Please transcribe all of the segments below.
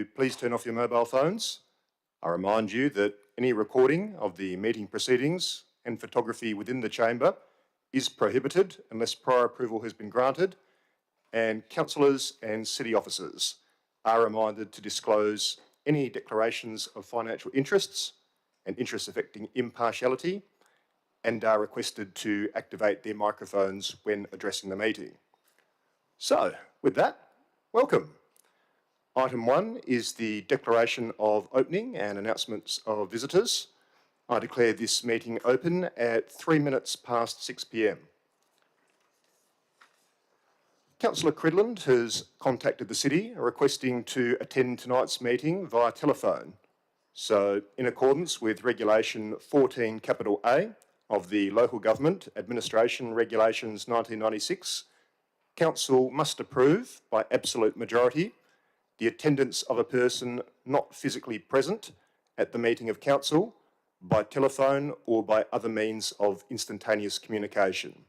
Please turn off your mobile phones. I remind you that any recording of the meeting proceedings and photography within the chamber is prohibited unless prior approval has been granted, and councillors and city officers are reminded to disclose any declarations of financial interests and interests affecting impartiality, and are requested to activate their microphones when addressing the meeting. So, with that, welcome. Item 1 is the declaration of opening and announcements of visitors. I declare this meeting open at 3 minutes past 6 p.m. Councillor Cridland has contacted the City requesting to attend tonight's meeting via telephone. So, in accordance with Regulation 14 capital A of the Local Government Administration Regulations 1996, Council must approve by absolute majority the attendance of a person not physically present at the meeting of Council by telephone or by other means of instantaneous communication.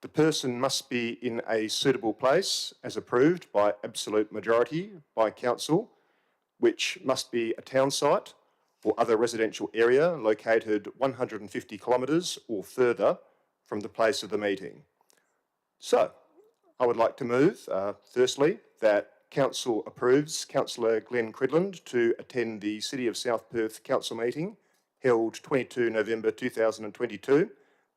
The person must be in a suitable place as approved by absolute majority by Council, which must be a town site or other residential area located 150 kilometres or further from the place of the meeting. So, I would like to move, firstly, that Council approves Councillor Glenn Cridland to attend the City of South Perth Council meeting held 22 November 2022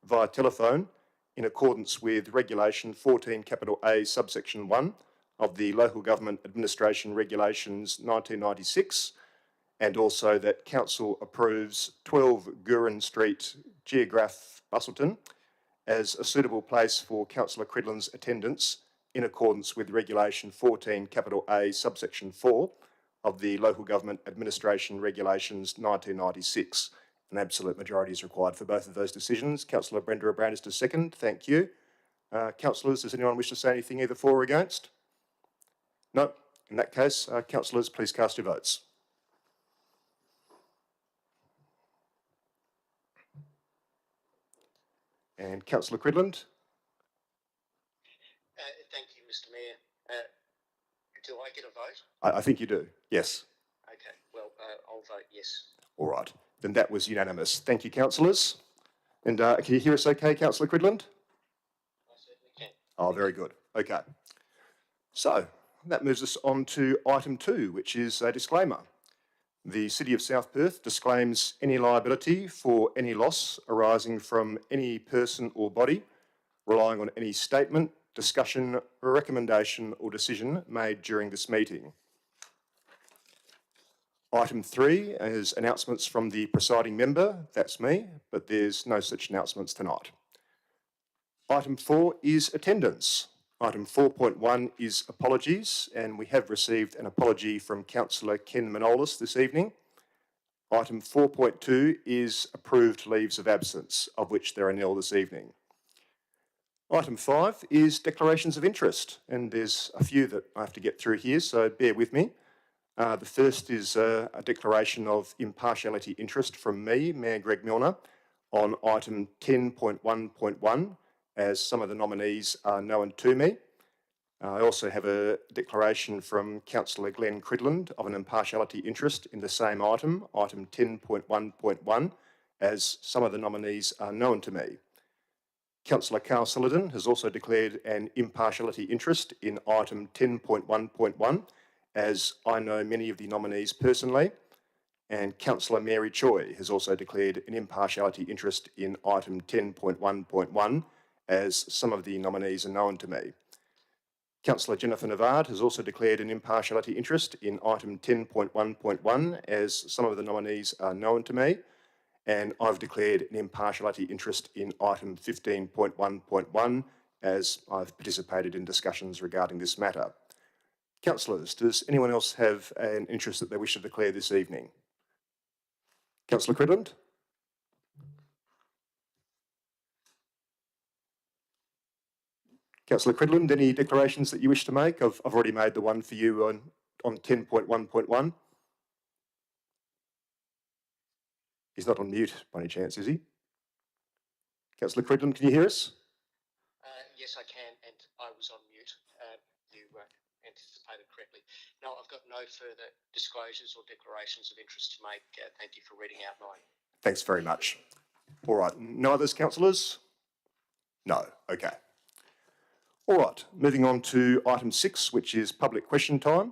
via telephone in accordance with Regulation 14 capital A subsection 1 of the Local Government Administration Regulations 1996, and also that Council approves 12 Gurin Street, Geograph, Busselton, as a suitable place for Councillor Cridland's attendance in accordance with Regulation 14 capital A subsection 4 of the Local Government Administration Regulations 1996. An absolute majority is required for both of those decisions. Councillor Brenda Abrandis to second. Thank you. Councillors, does anyone wish to say anything either for or against? No. In that case, councillors, please cast your votes. And Councillor Cridland? Thank you, Mr. Mayor. Do I get a vote? I think you do, yes. Okay, well, I'll vote yes. All right, then that was unanimous. Thank you, councillors. And can you hear us okay, Councillor Cridland? I certainly can. Oh, very good. Okay. So, that moves us on to item 2, which is a disclaimer. The City of South Perth disclaims any liability for any loss arising from any person or body relying on any statement, discussion, recommendation or decision made during this meeting. Item 3 is announcements from the presiding member, that's me, but there's no such announcements tonight. Item 4 is attendance. Item 4.1 is apologies, and we have received an apology from Councillor Ken Manolis this evening. Item 4.2 is approved leaves of absence, of which there are nil this evening. Item 5 is declarations of interest, and there's a few that I have to get through here, so bear with me. The first is a declaration of impartiality interest from me, Mayor Greg Milner, on item 10.1.1, as some of the nominees are known to me. I also have a declaration from Councillor Glenn Cridland of an impartiality interest in the same item, item 10.1.1, as some of the nominees are known to me. Councillor Carl Sullivan has also declared an impartiality interest in item 10.1.1, as I know many of the nominees personally, and Councillor Mary Choi has also declared an impartiality interest in item 10.1.1, as some of the nominees are known to me. Councillor Jennifer Navard has also declared an impartiality interest in item 10.1.1, as some of the nominees are known to me, and I've declared an impartiality interest in item 15.1.1, as I've participated in discussions regarding this matter. Councillors, does anyone else have an interest that they wish to declare this evening? Councillor Cridland? Councillor Cridland, any declarations that you wish to make? I've already made the one for you on 10.1.1. He's not on mute by any chance, is he? Councillor Cridland, can you hear us? Yes, I can, and I was on mute. You anticipated correctly. No, No, I've got no further disclosures or declarations of interest to make. Thank you for reading out mine. Thanks very much. All right, no others, councillors? No, okay. All right, moving on to item 6, which is public question time.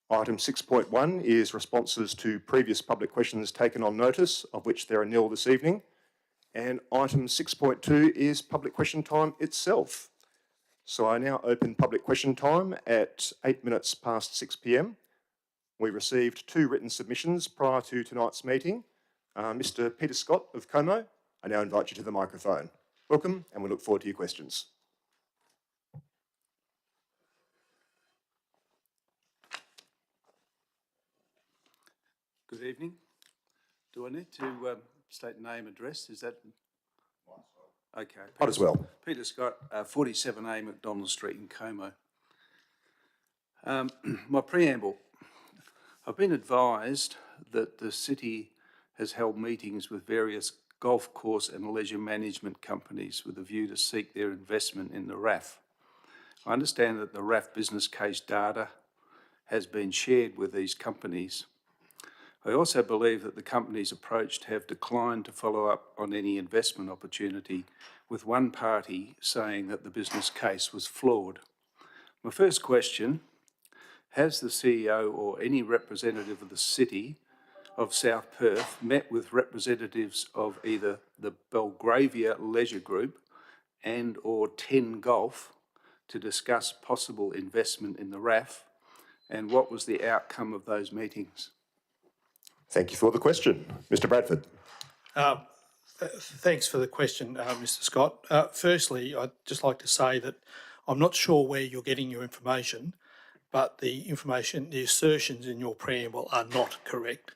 Item 6.1 is responses to previous public questions taken on notice, of which there are nil this evening. And item 6.2 is public question time itself. So I now open public question time at 8 minutes past 6 p.m. We received 2 written submissions prior to tonight's meeting. Mr. Peter Scott of Como, I now invite you to the microphone. Welcome, and we look forward to your questions. Good evening. Do I need to state name, address? Is that okay? Might as well. Peter Scott, 47A McDonald Street in Como. My preamble. I've been advised that the city has held meetings with various golf course and leisure management companies with a view to seek their investment in the RAF. I understand that the RAF business case data has been shared with these companies. I also believe that the companies approached have declined to follow up on any investment opportunity, with one party saying that the business case was flawed. My first question, has the CEO or any representative of the City of South Perth met with representatives of either the Belgravia Leisure Group and or 10 Golf to discuss possible investment in the RAF, and what was the outcome of those meetings? Thank you for the question. Mr. Bradford. Thanks for the question, Mr. Scott. Firstly, I'd just like to say that I'm not sure where you're getting your information, but the assertions in your preamble are not correct.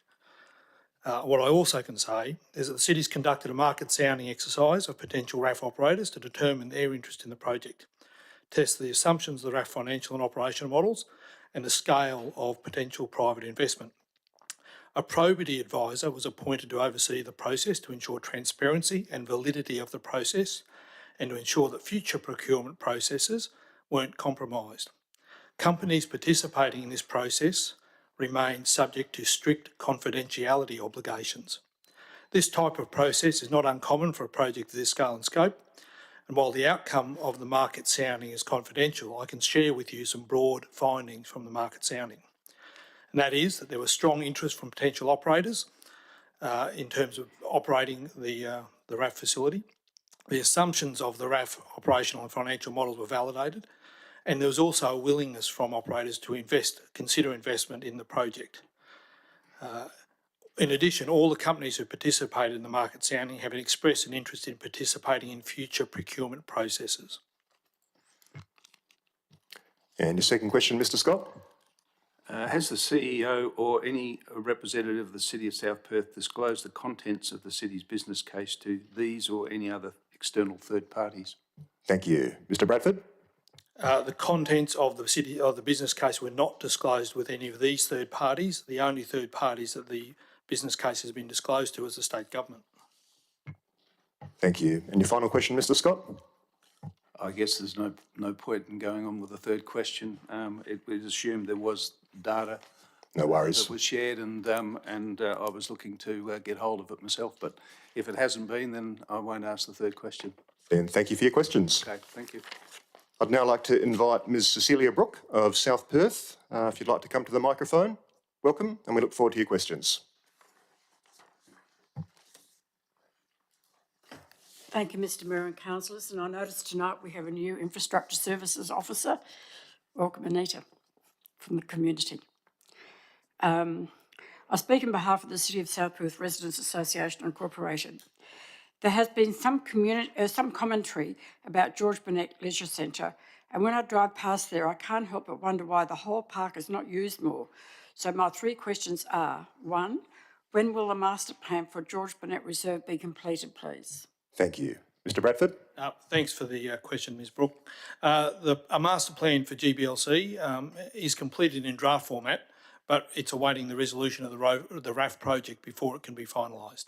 What I also can say is that the city's conducted a market sounding exercise of potential RAF operators to determine their interest in the project, test the assumptions of the RAF financial and operational models, and the scale of potential private investment. A probity advisor was appointed to oversee the process to ensure transparency and validity of the process and to ensure that future procurement processes weren't compromised. Companies participating in this process remain subject to strict confidentiality obligations. This type of process is not uncommon for a project of this scale and scope, and while the outcome of the market sounding is confidential, I can share with you some broad findings from the market sounding. And that is that there was strong interest from potential operators in terms of operating the RAF facility. The assumptions of the RAF operational and financial models were validated, and there was also a willingness from operators to consider investment in the project. In addition, all the companies who participated in the market sounding have expressed an interest in participating in future procurement processes. And your second question, Mr. Scott? Has the CEO or any representative of the City of South Perth disclosed the contents of the city's business case to these or any other external third parties? Thank you. Mr. Bradford? The contents of the business case were not disclosed with any of these third parties. The only third parties that the business case has been disclosed to is the state government. Thank you. And your final question, Mr. Scott? I guess there's no point in going on with the third question. It was assumed there was data No worries. that was shared, and I was looking to get hold of it myself. But if it hasn't been, then I won't ask the third question. Then thank you for your questions. Okay, thank you. I'd now like to invite Ms. Cecilia Brooke of South Perth. If you'd like to come to the microphone, welcome, and we look forward to your questions. Thank you, Mr Mayor and councillors. And I notice tonight we have a new Infrastructure Services Officer. Welcome, Anita, from the community. I speak on behalf of the City of South Perth Residents Association and Corporation. There has been some commentary about George Burnett Leisure Centre, and when I drive past there, I can't help but wonder why the whole park is not used more. So my 3 questions are: 1, when will the master plan for George Burnett Reserve be completed, please? Thank you. Mr. Bradford? Thanks for the question, Ms Brooke. A master plan for GBLC is completed in draft format, but it's awaiting the resolution of the RAF project before it can be finalised.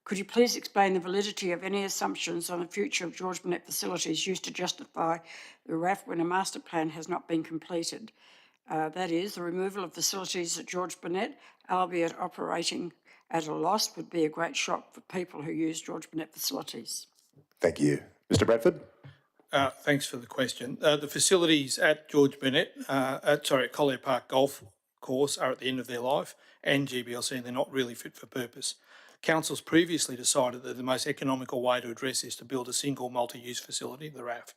Could you please explain the validity of any assumptions on the future of George Burnett facilities used to justify the RAF when a master plan has not been completed? That is, the removal of facilities at George Burnett, albeit operating at a loss, would be a great shock for people who use George Burnett facilities. Thank you. Mr Bradford? Thanks for the question. The facilities at George Burnett, at Collier Park Golf Course are at the end of their life, and GBLC, and they're not really fit for purpose. Council's previously decided that the most economical way to address this is to build a single multi-use facility, the RAF.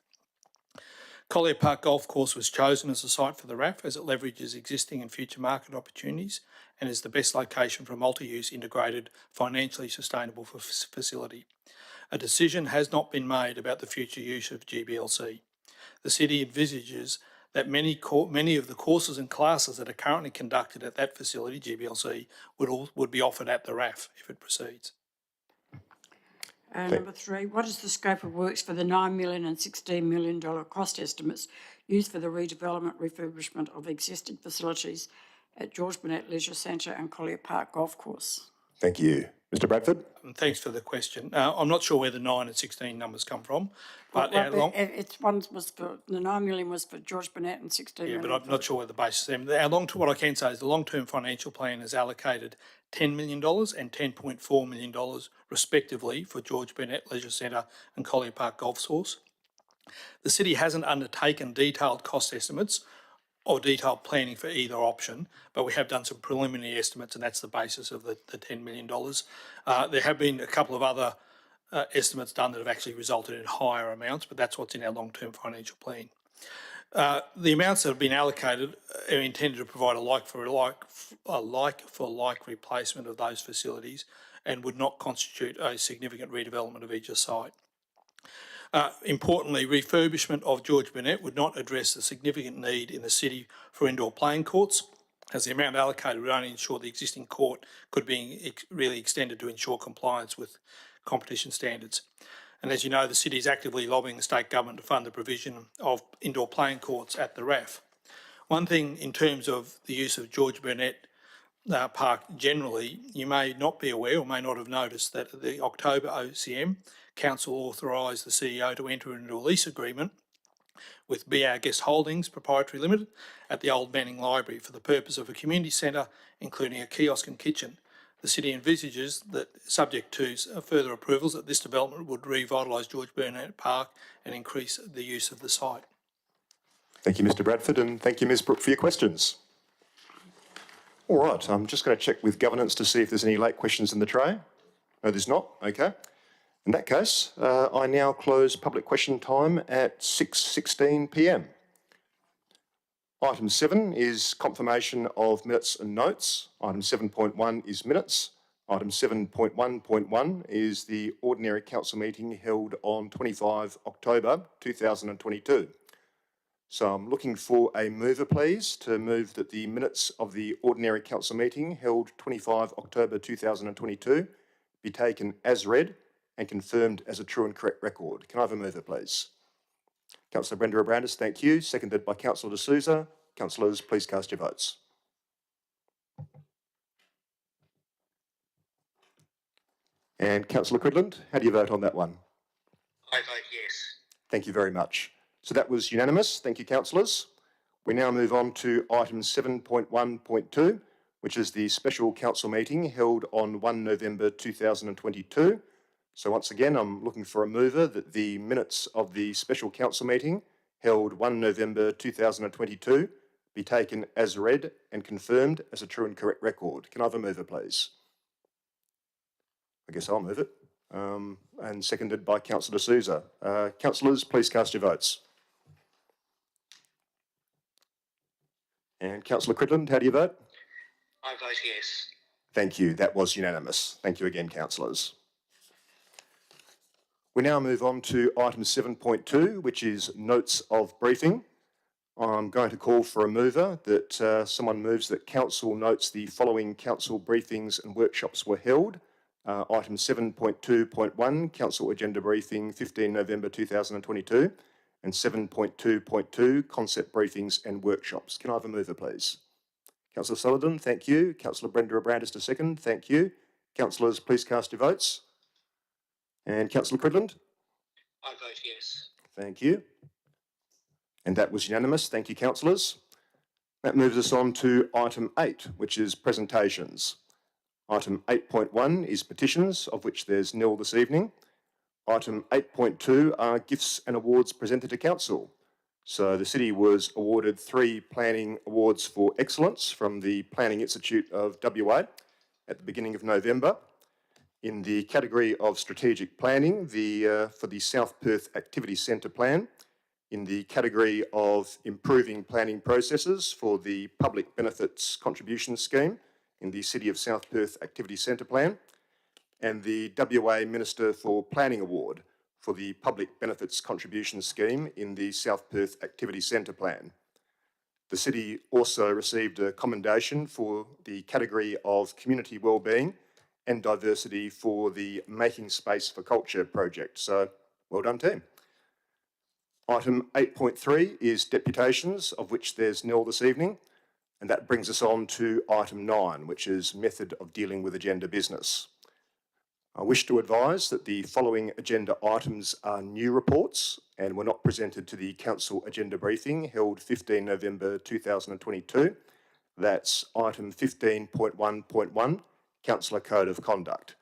Collier Park Golf Course was chosen as a site for the RAF as it leverages existing and future market opportunities and is the best location for a multi-use integrated, financially sustainable facility. A decision has not been made about the future use of GBLC. The city envisages that many of the courses and classes that are currently conducted at that facility, GBLC, would be offered at the RAF if it proceeds. Number 3, what is the scope of works for the $9 million and $16 million cost estimates used for the redevelopment refurbishment of existing facilities at George Burnett Leisure Centre and Collier Park Golf Course? Thank you. Mr Bradford? And thanks for the question. I'm not sure where the 9 and 16 numbers come from, but the $9 million was for George Burnett and $16 million. but I'm not sure where the basis is. What I can say is the long-term financial plan has allocated $10 million and $10.4 million respectively for George Burnett Leisure Centre and Collier Park Golf Course. The city hasn't undertaken detailed cost estimates or detailed planning for either option, but we have done some preliminary estimates, and that's the basis of the $10 million. There have been a couple of other estimates done that have actually resulted in higher amounts, but that's what's in our long-term financial plan. The amounts that have been allocated are intended to provide a like-for-like replacement of those facilities and would not constitute a significant redevelopment of each site. Importantly, refurbishment of George Burnett would not address the significant need in the city for indoor playing courts, as the amount allocated would only ensure the existing court could be really extended to ensure compliance with competition standards. And as you know, the city is actively lobbying the state government to fund the provision of indoor playing courts at the RAF. One thing in terms of the use of George Burnett Park generally, you may not be aware or may not have noticed that at the October OCM, Council authorised the CEO to enter into a lease agreement with Be Our Guest Holdings Proprietary Limited at the Old Manning Library for the purpose of a community centre, including a kiosk and kitchen. The city envisages that, subject to further approvals, that this development would revitalise George Burnett Park and increase the use of the site. Thank you, Mr Bradford, and thank you, Ms Brooke, for your questions. All right, I'm just going to check with governance to see if there's any late questions in the tray. No, there's not. Okay. In that case, I now close public question time at 6:16 p.m. Item 7 is confirmation of minutes and notes. Item 7.1 is minutes. Item 7.1.1 is the ordinary council meeting held on 25 October 2022. So I'm looking for a mover, please, to move that the minutes of the ordinary council meeting held 25 October 2022 be taken as read and confirmed as a true and correct record. Can I have a mover, please? Councillor Brenda Abrandis, thank you. Seconded by Councillor D'Souza. Councillors, please cast your votes. And Councillor Cridland, how do you vote on that one? I vote yes. Thank you very much. So that was unanimous. Thank you, councillors. We now move on to item 7.1.2, which is the special council meeting held on 1 November 2022. So once again, I'm looking for a mover that the minutes of the special council meeting held 1 November 2022 be taken as read and confirmed as a true and correct record. Can I have a mover, please? I guess I'll move it. And seconded by Councillor D'Souza. Councillors, please cast your votes. And Councillor Cridland, how do you vote? I vote yes. Thank you. That was unanimous. Thank you again, councillors. We now move on to item 7.2, which is notes of briefing. I'm going to call for a mover that someone moves that council notes the following council briefings and workshops were held. Item 7.2.1, council agenda briefing 15 November 2022, and 7.2.2, concept briefings and workshops. Can I have a mover, please? Councillor Sullivan, thank you. Councillor Brenda Abrandis to second, thank you. Councillors, please cast your votes. And Councillor Cridland? I vote yes. Thank you. And that was unanimous. Thank you, councillors. That moves us on to item 8, which is presentations. Item 8.1 is petitions, of which there's nil this evening. Item 8.2 are gifts and awards presented to Council. So the City was awarded 3 planning awards for excellence from the Planning Institute of WA at the beginning of November. In the category of strategic planning, for the South Perth Activity Centre Plan. In the category of improving planning processes for the Public Benefits Contribution Scheme in the City of South Perth Activity Centre Plan, and the WA Minister for Planning Award for the Public Benefits Contribution Scheme in the South Perth Activity Centre Plan. The City also received a commendation for the category of community wellbeing and diversity for the Making Space for Culture project. So, well done, team. Item 8.3 is deputations, of which there's nil this evening, and that brings us on to item 9, which is method of dealing with agenda business. I wish to advise that the following agenda items are new reports and were not presented to the Council agenda briefing held 15 November 2022. That's item 15.1.1, Councillor Code of Conduct.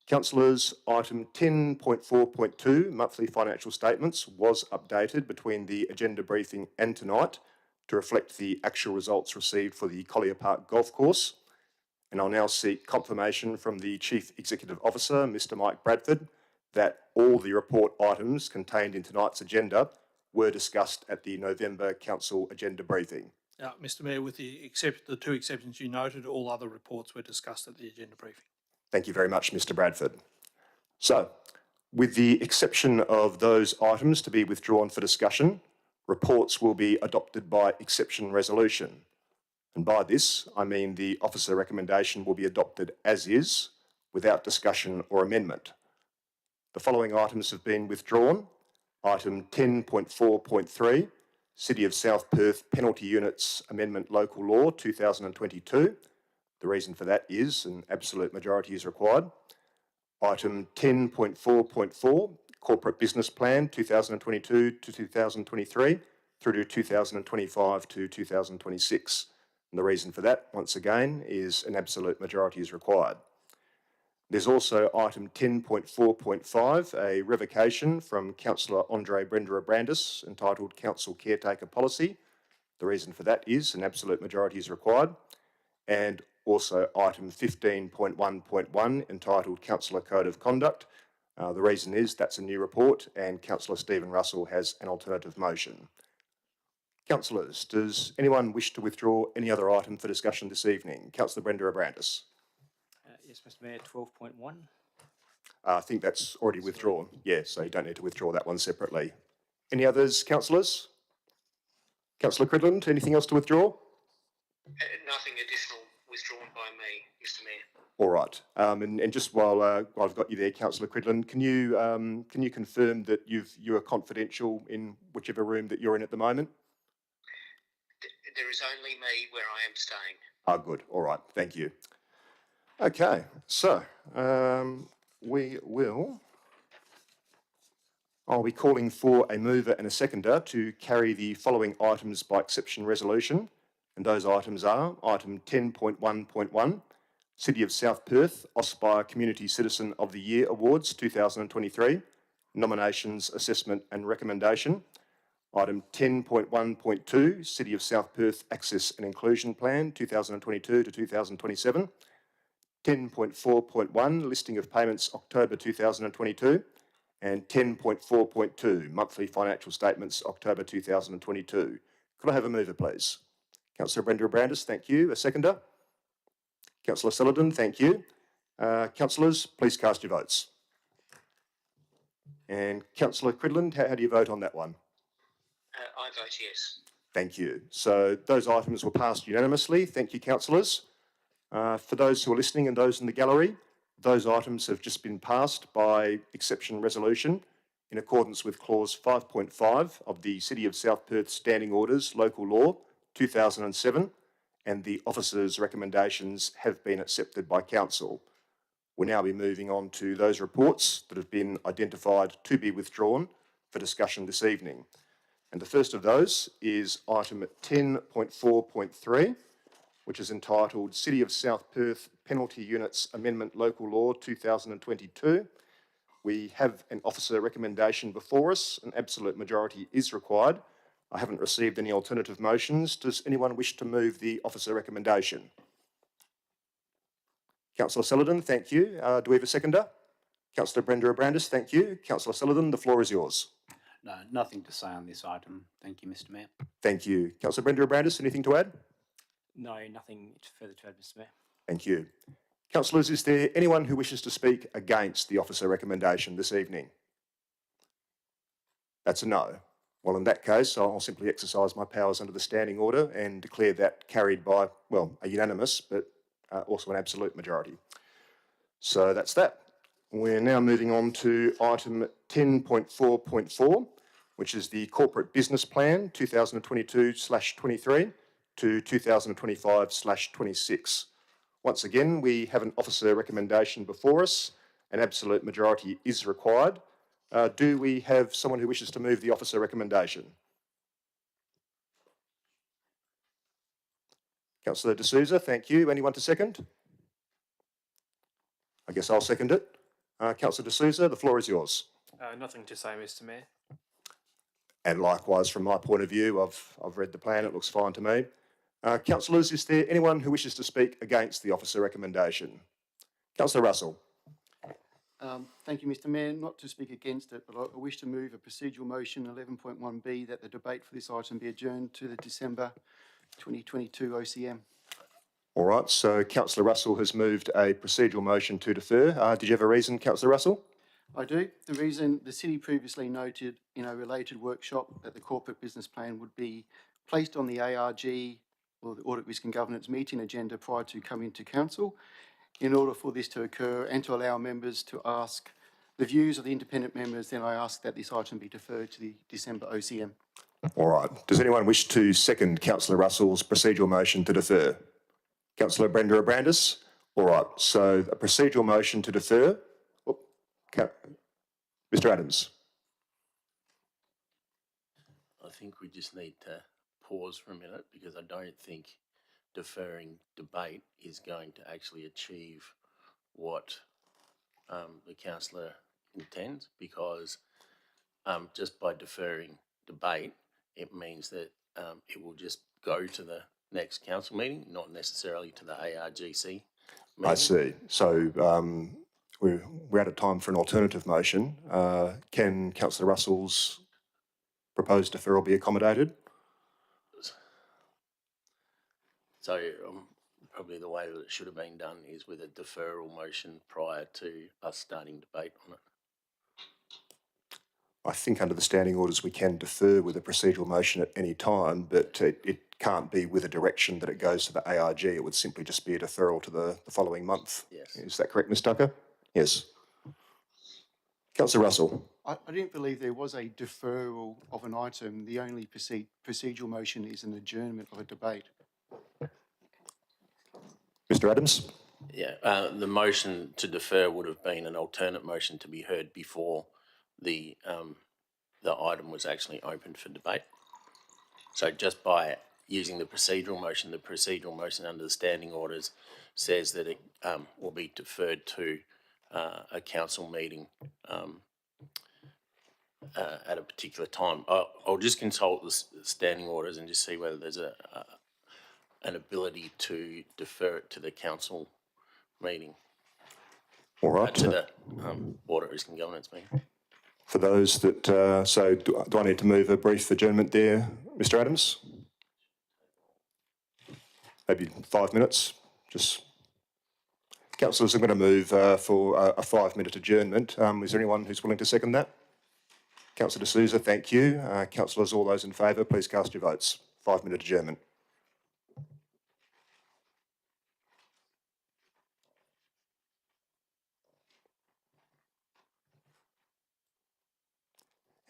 Councillors, item 10.4.2, monthly financial statements, was updated between the agenda briefing and tonight to reflect the actual results received for the Collier Park Golf Course. And I'll now seek confirmation from the Chief Executive Officer, Mr. Mike Bradford, that all the report items contained in tonight's agenda were discussed at the November Council agenda briefing. Mr Mayor, with the 2 exceptions you noted, all other reports were discussed at the agenda briefing. Thank you very much, Mr. Bradford. So, with the exception of those items to be withdrawn for discussion, reports will be adopted by exception resolution. And by this, I mean the officer recommendation will be adopted as is, without discussion or amendment. The following items have been withdrawn. Item 10.4.3, City of South Perth Penalty Units Amendment Local Law 2022. The reason for that is an absolute majority is required. Item 10.4.4, Corporate Business Plan 2022 to 2023 through to 2025 to 2026. And the reason for that, once again, is an absolute majority is required. There's also item 10.4.5, a revocation from Councillor Andre Brendera-Brandis entitled Council Caretaker Policy. The reason for that is an absolute majority is required. And also item 15.1.1 entitled Councillor Code of Conduct. The reason is that's a new report and Councillor Stephen Russell has an alternative motion. Councillors, does anyone wish to withdraw any other item for discussion this evening? Councillor Brendera-Brandis. Yes, Mr Mayor, 12.1. I think that's already withdrawn. Yeah, so you don't need to withdraw that one separately. Any others, councillors? Councillor Cridland, anything else to withdraw? Nothing additional withdrawn by me, Mr Mayor. All right. And just while I've got you there, Councillor Cridland, can you confirm that you are confidential in whichever room that you're in at the moment? There is only me where I am staying. Ah, good. All right. Thank you. Okay. So I'll be calling for a mover and a seconder to carry the following items by exception resolution. And those items are item 10.1.1, City of South Perth Aspire Community Citizen of the Year Awards 2023, nominations, assessment and recommendation. Item 10.1.2, City of South Perth Access and Inclusion Plan 2022 to 2027. 10.4.1, Listing of Payments October 2022. And 10.4.2, Monthly Financial Statements October 2022. Could I have a mover, please? Councillor Brendera-Brandis, thank you. A seconder? Councillor Sullivan, thank you. Councillors, please cast your votes. And Councillor Cridland, how do you vote on that one? I vote yes. Thank you. So those items were passed unanimously. Thank you, councillors. For those who are listening and those in the gallery, those items have just been passed by exception resolution in accordance with clause 5.5 of the City of South Perth Standing Orders Local Law 2007, and the officer's recommendations have been accepted by council. We'll now be moving on to those reports that have been identified to be withdrawn for discussion this evening. And the first of those is item 10.4.3, which is entitled City of South Perth Penalty Units Amendment Local Law 2022. We have an officer recommendation before us. An absolute majority is required. I haven't received any alternative motions. Does anyone wish to move the officer recommendation? Councillor Celadon, thank you. Do we have a seconder? Councillor Brenda Abrandis, thank you. Councillor Celadon, the floor is yours. No, nothing to say on this item. Thank you, Mr Mayor. Thank you. Councillor Brenda Abrandis, anything to add? No, nothing further to add, Mr Mayor. Thank you. Councillors, is there anyone who wishes to speak against the officer recommendation this evening? That's a no. Well, in that case, I'll simply exercise my powers under the standing order and declare that carried by, well, a unanimous, but also an absolute majority. So that's that. We're now moving on to item 10.4.4, which is the Corporate Business Plan 2022/23 to 2025/26. Once again, we have an officer recommendation before us. An absolute majority is required. Do we have someone who wishes to move the officer recommendation? Councillor De Souza, thank you. Anyone to second? I guess I'll second it. Councillor De Souza, the floor is yours. Nothing to say, Mr Mayor. And likewise, from my point of view, I've read the plan, it looks fine to me. Councillors, is there anyone who wishes to speak against the officer recommendation? Councillor Russell. Thank you, Mr Mayor. Not to speak against it, but I wish to move a procedural motion 11.1B that the debate for this item be adjourned to the December 2022 OCM. All right, so Councillor Russell has moved a procedural motion to defer. Did you have a reason, Councillor Russell? I do. The reason the City previously noted in a related workshop that the corporate business plan would be placed on the ARG or the Audit Risk and Governance meeting agenda prior to coming to Council. In order for this to occur and to allow members to ask the views of the independent members, then I ask that this item be deferred to the December OCM. All right. Does anyone wish to second Councillor Russell's procedural motion to defer? Councillor Brenda Abrandis? All right. So a procedural motion to defer. Mr Adams. I think we just need to pause for a minute because I don't think deferring debate is going to actually achieve what the councillor intends, because just by deferring debate, it means that it will just go to the next council meeting, not necessarily to the ARGC meeting. I see. So we're out of time for an alternative motion. Can Councillor Russell's proposed deferral be accommodated? So probably the way that it should have been done is with a deferral motion prior to us starting debate on it. I think under the standing orders we can defer with a procedural motion at any time, but it can't be with a direction that it goes to the ARG. It would simply just be a deferral to the following month. Yes. Is that correct, Ms Tucker? Yes. Councillor Russell. I didn't believe there was a deferral of an item. The only procedural motion is an adjournment of a debate. Mr Adams? Yeah, the motion to defer would have been an alternate motion to be heard before the item was actually opened for debate. So just by using the procedural motion under the standing orders says that it will be deferred to a council meeting at a particular time. I'll just consult the standing orders and just see whether there's an ability to defer it to the council meeting. All right. To the Audit Risk and Governance meeting. For those that, so do I need to move a brief adjournment there, Mr Adams? Maybe 5 minutes, just. Councillors, I'm going to move for a 5-minute adjournment. Is there anyone who's willing to second that? Councillor De Souza, thank you. Councillors, all those in favour, please cast your votes. 5-minute adjournment.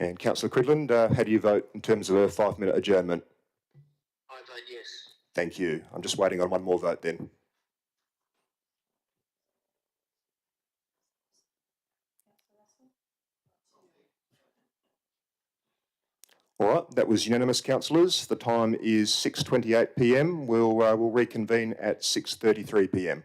And Councillor Cridland, how do you vote in terms of a 5-minute adjournment? I vote yes. Thank you. I'm just waiting on one more vote then. All right, that was unanimous, councillors. The time is 6:28 p.m. We'll reconvene at 6:33 p.m.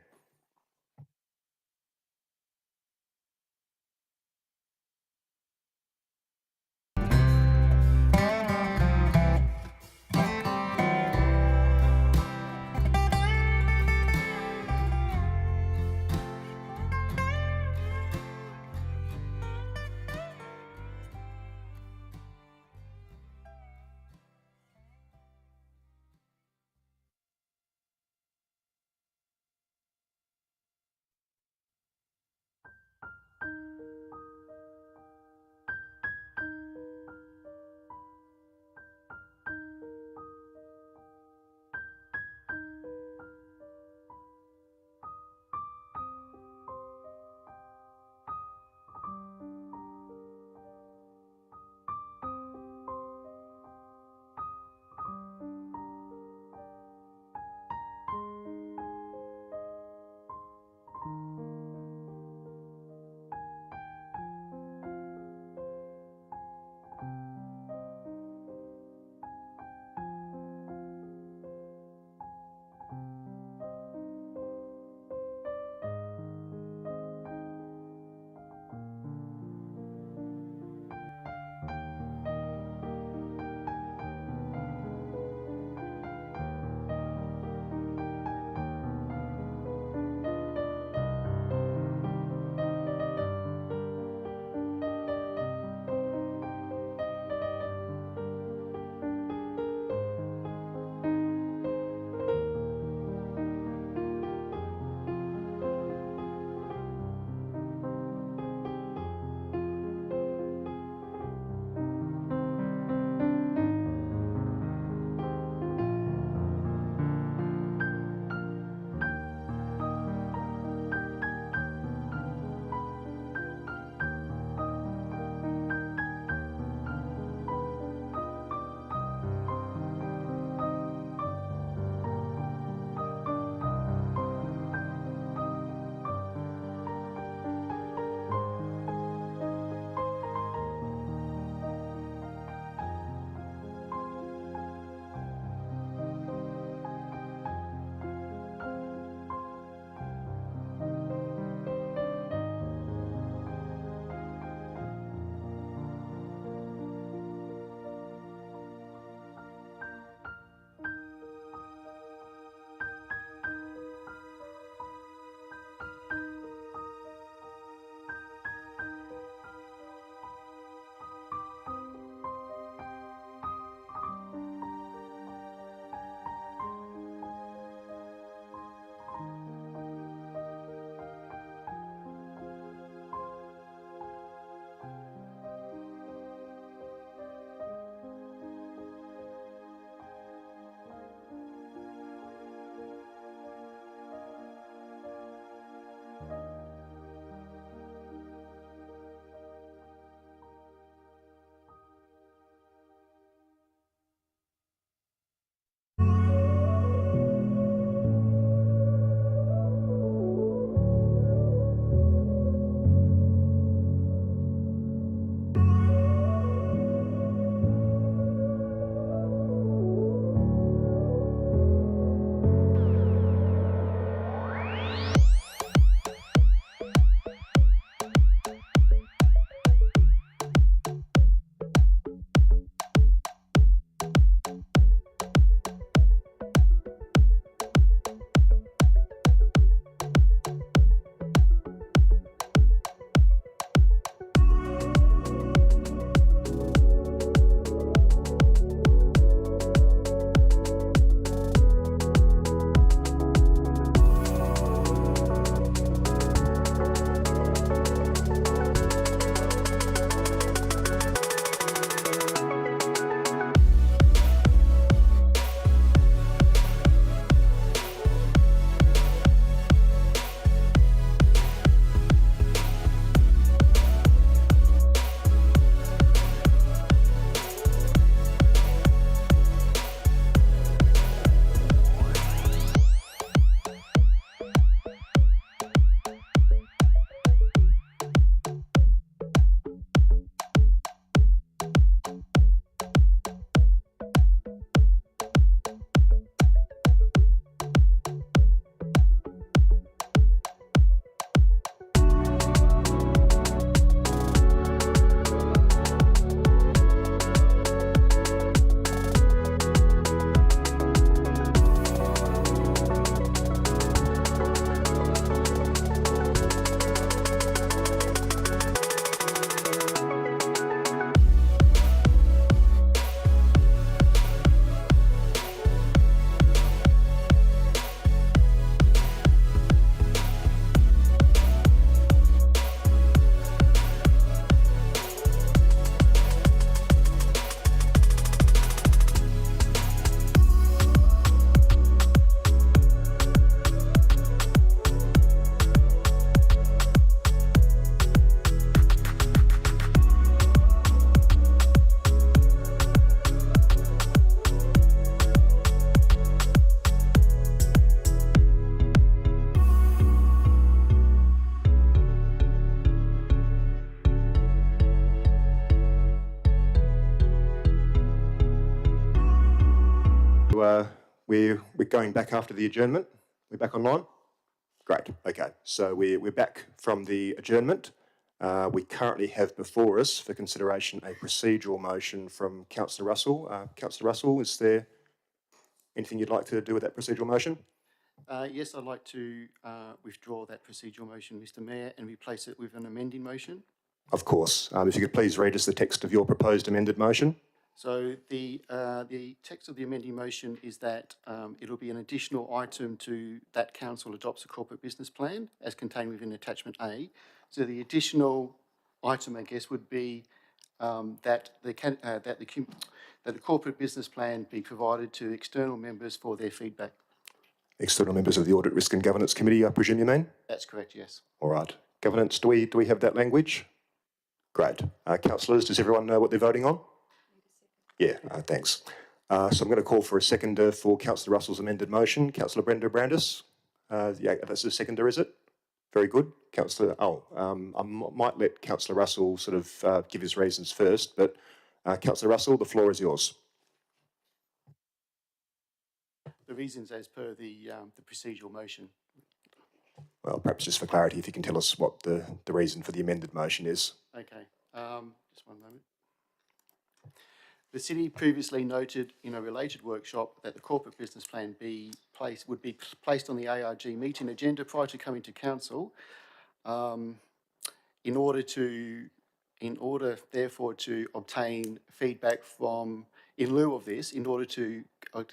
we're going back after the adjournment. We're back online? Great, okay. So we're back from the adjournment. We currently have before us for consideration a procedural motion from Councillor Russell. Councillor Russell, is there anything you'd like to do with that procedural motion? Yes, I'd like to withdraw that procedural motion, Mr Mayor, and replace it with an amending motion. Of course. If you could please read us the text of your proposed amended motion. So the text of the amending motion is that it'll be an additional item to that council adopts a corporate business plan as contained within attachment A. So the additional item, I guess, would be that the corporate business plan be provided to external members for their feedback. External members of the Audit, Risk and Governance Committee, I presume you mean? That's correct, yes. All right. Governance, do we have that language? Great. Councillors, does everyone know what they're voting on? Yeah, thanks. So I'm going to call for a seconder for Councillor Russell's amended motion. Councillor Brenda Brandis. Yeah, that's the seconder, is it? Very good. Councillor, I might let Councillor Russell sort of give his reasons first, but Councillor Russell, the floor is yours. The reasons as per the procedural motion. Well, perhaps just for clarity, if you can tell us what the reason for the amended motion is. Okay, just one moment. The city previously noted in a related workshop that the corporate business plan would be placed on the ARG meeting agenda prior to coming to council. In order therefore to obtain feedback from, in lieu of this, in order to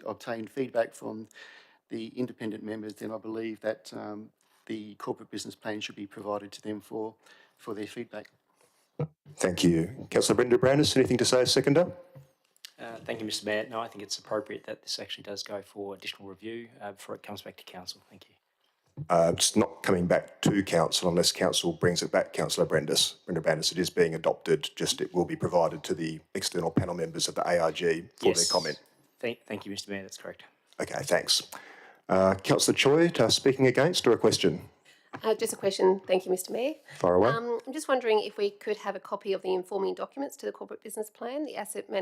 obtain feedback from the independent members, then I believe that the corporate business plan should be provided to them for their feedback. Thank you. Councillor Brenda Brandis, anything to say, seconder? Thank you, Mr Mayor. No, I think it's appropriate that this actually does go for additional review before it comes back to council. Thank you. It's not coming back to council unless council brings it back, Councillor Brenda Brandis. It is being adopted, just it will be provided to the external panel members of the ARG for their comment. Thank you, Mr Mayor. That's correct. Okay, thanks. Councillor Choi, speaking against or a question? Just a question. Thank you, Mr Mayor. Far away. I'm just wondering if we could have a copy of the informing documents to the corporate business plan,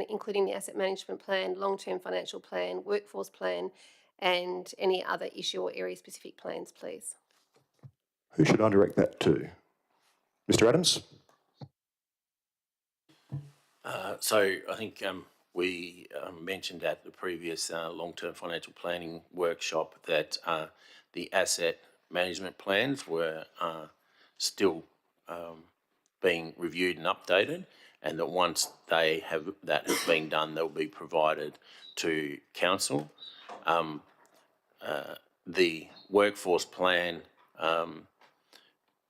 including the asset management plan, long-term financial plan, workforce plan, and any other issue or area-specific plans, please. Who should I direct that to? Mr Adams? So I think we mentioned at the previous long-term financial planning workshop that the asset management plans were still being reviewed and updated, and that once that has been done, they'll be provided to council. The workforce plan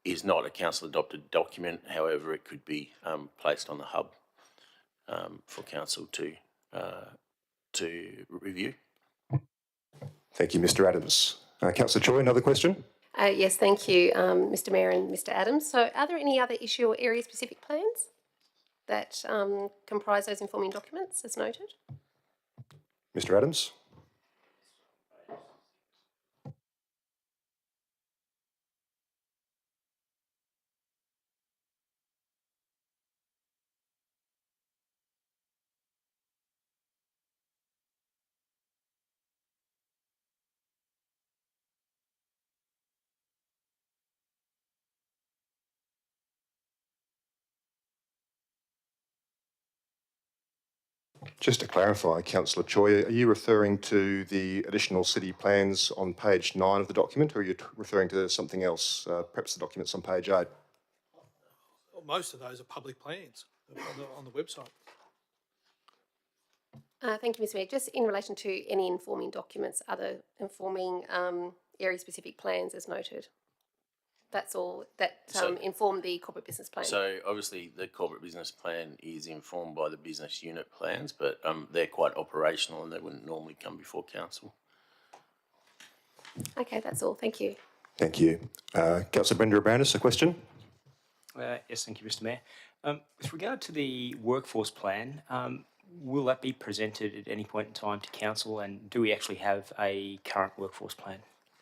is not a council adopted document. However, it could be placed on the hub for council to review. Thank you, Mr Adams. Councillor Choi, another question? Yes, thank you, Mr Mayor and Mr Adams. So are there any other issue or area-specific plans that comprise those informing documents as noted? Mr Adams? Just to clarify, Councillor Choi, are you referring to the additional city plans on page 9 of the document, or are you referring to something else, perhaps the documents on page 8? Well, most of those are public plans on the website. Thank you, Mr Mayor. Just in relation to any informing documents, other informing area-specific plans as noted. That's all that inform the corporate business plan. So obviously the corporate business plan is informed by the business unit plans, but they're quite operational and they wouldn't normally come before council. Okay, that's all. Thank you. Thank you. Councillor Brenda Brandis, a question? Yes, thank you, Mr Mayor. With regard to the workforce plan, will that be presented at any point in time to council, and do we actually have a current workforce plan?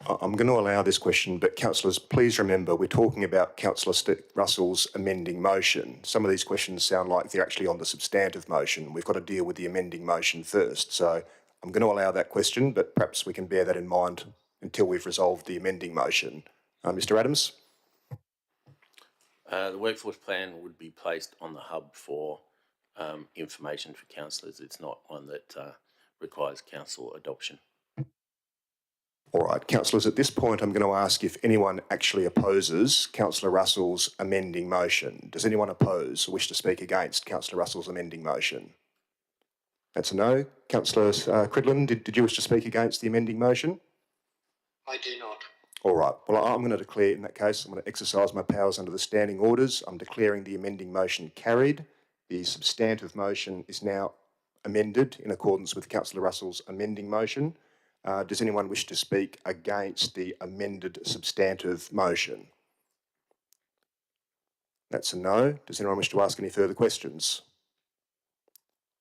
I'm going to allow this question, but councillors, please remember we're talking about Councillor Russell's amending motion. Some of these questions sound like they're actually on the substantive motion. We've got to deal with the amending motion first. So I'm going to allow that question, but perhaps we can bear that in mind until we've resolved the amending motion. Mr Adams? The workforce plan would be placed on the hub for information for councillors. It's not one that requires council adoption. All right, councillors, at this point I'm going to ask if anyone actually opposes Councillor Russell's amending motion. Does anyone oppose or wish to speak against Councillor Russell's amending motion? That's a no. Councillor Cridland, did you wish to speak against the amending motion? I do not. All right, well, I'm going to declare, in that case, I'm going to exercise my powers under the standing orders. I'm declaring the amending motion carried. The substantive motion is now amended in accordance with Councillor Russell's amending motion. Does anyone wish to speak against the amended substantive motion? That's a no. Does anyone wish to ask any further questions?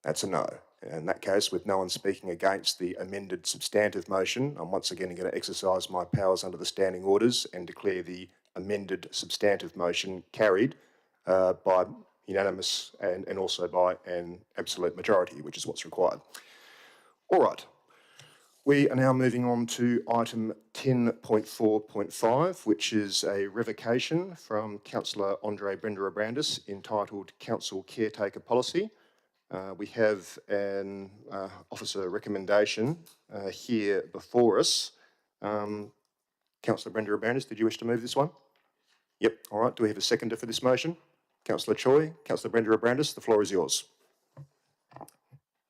That's a no. In that case, with no one speaking against the amended substantive motion, I'm once again going to exercise my powers under the standing orders and declare the amended substantive motion carried by unanimous and also by an absolute majority, which is what's required. All right. We are now moving on to item 10.4.5, which is a revocation from Councillor Andre Brendera-Brandis entitled Council Caretaker Policy. We have an officer recommendation here before us. Councillor Brendera-Brandis, did you wish to move this one? Yep, all right. Do we have a seconder for this motion? Councillor Choi, Councillor Brendera-Brandis, the floor is yours.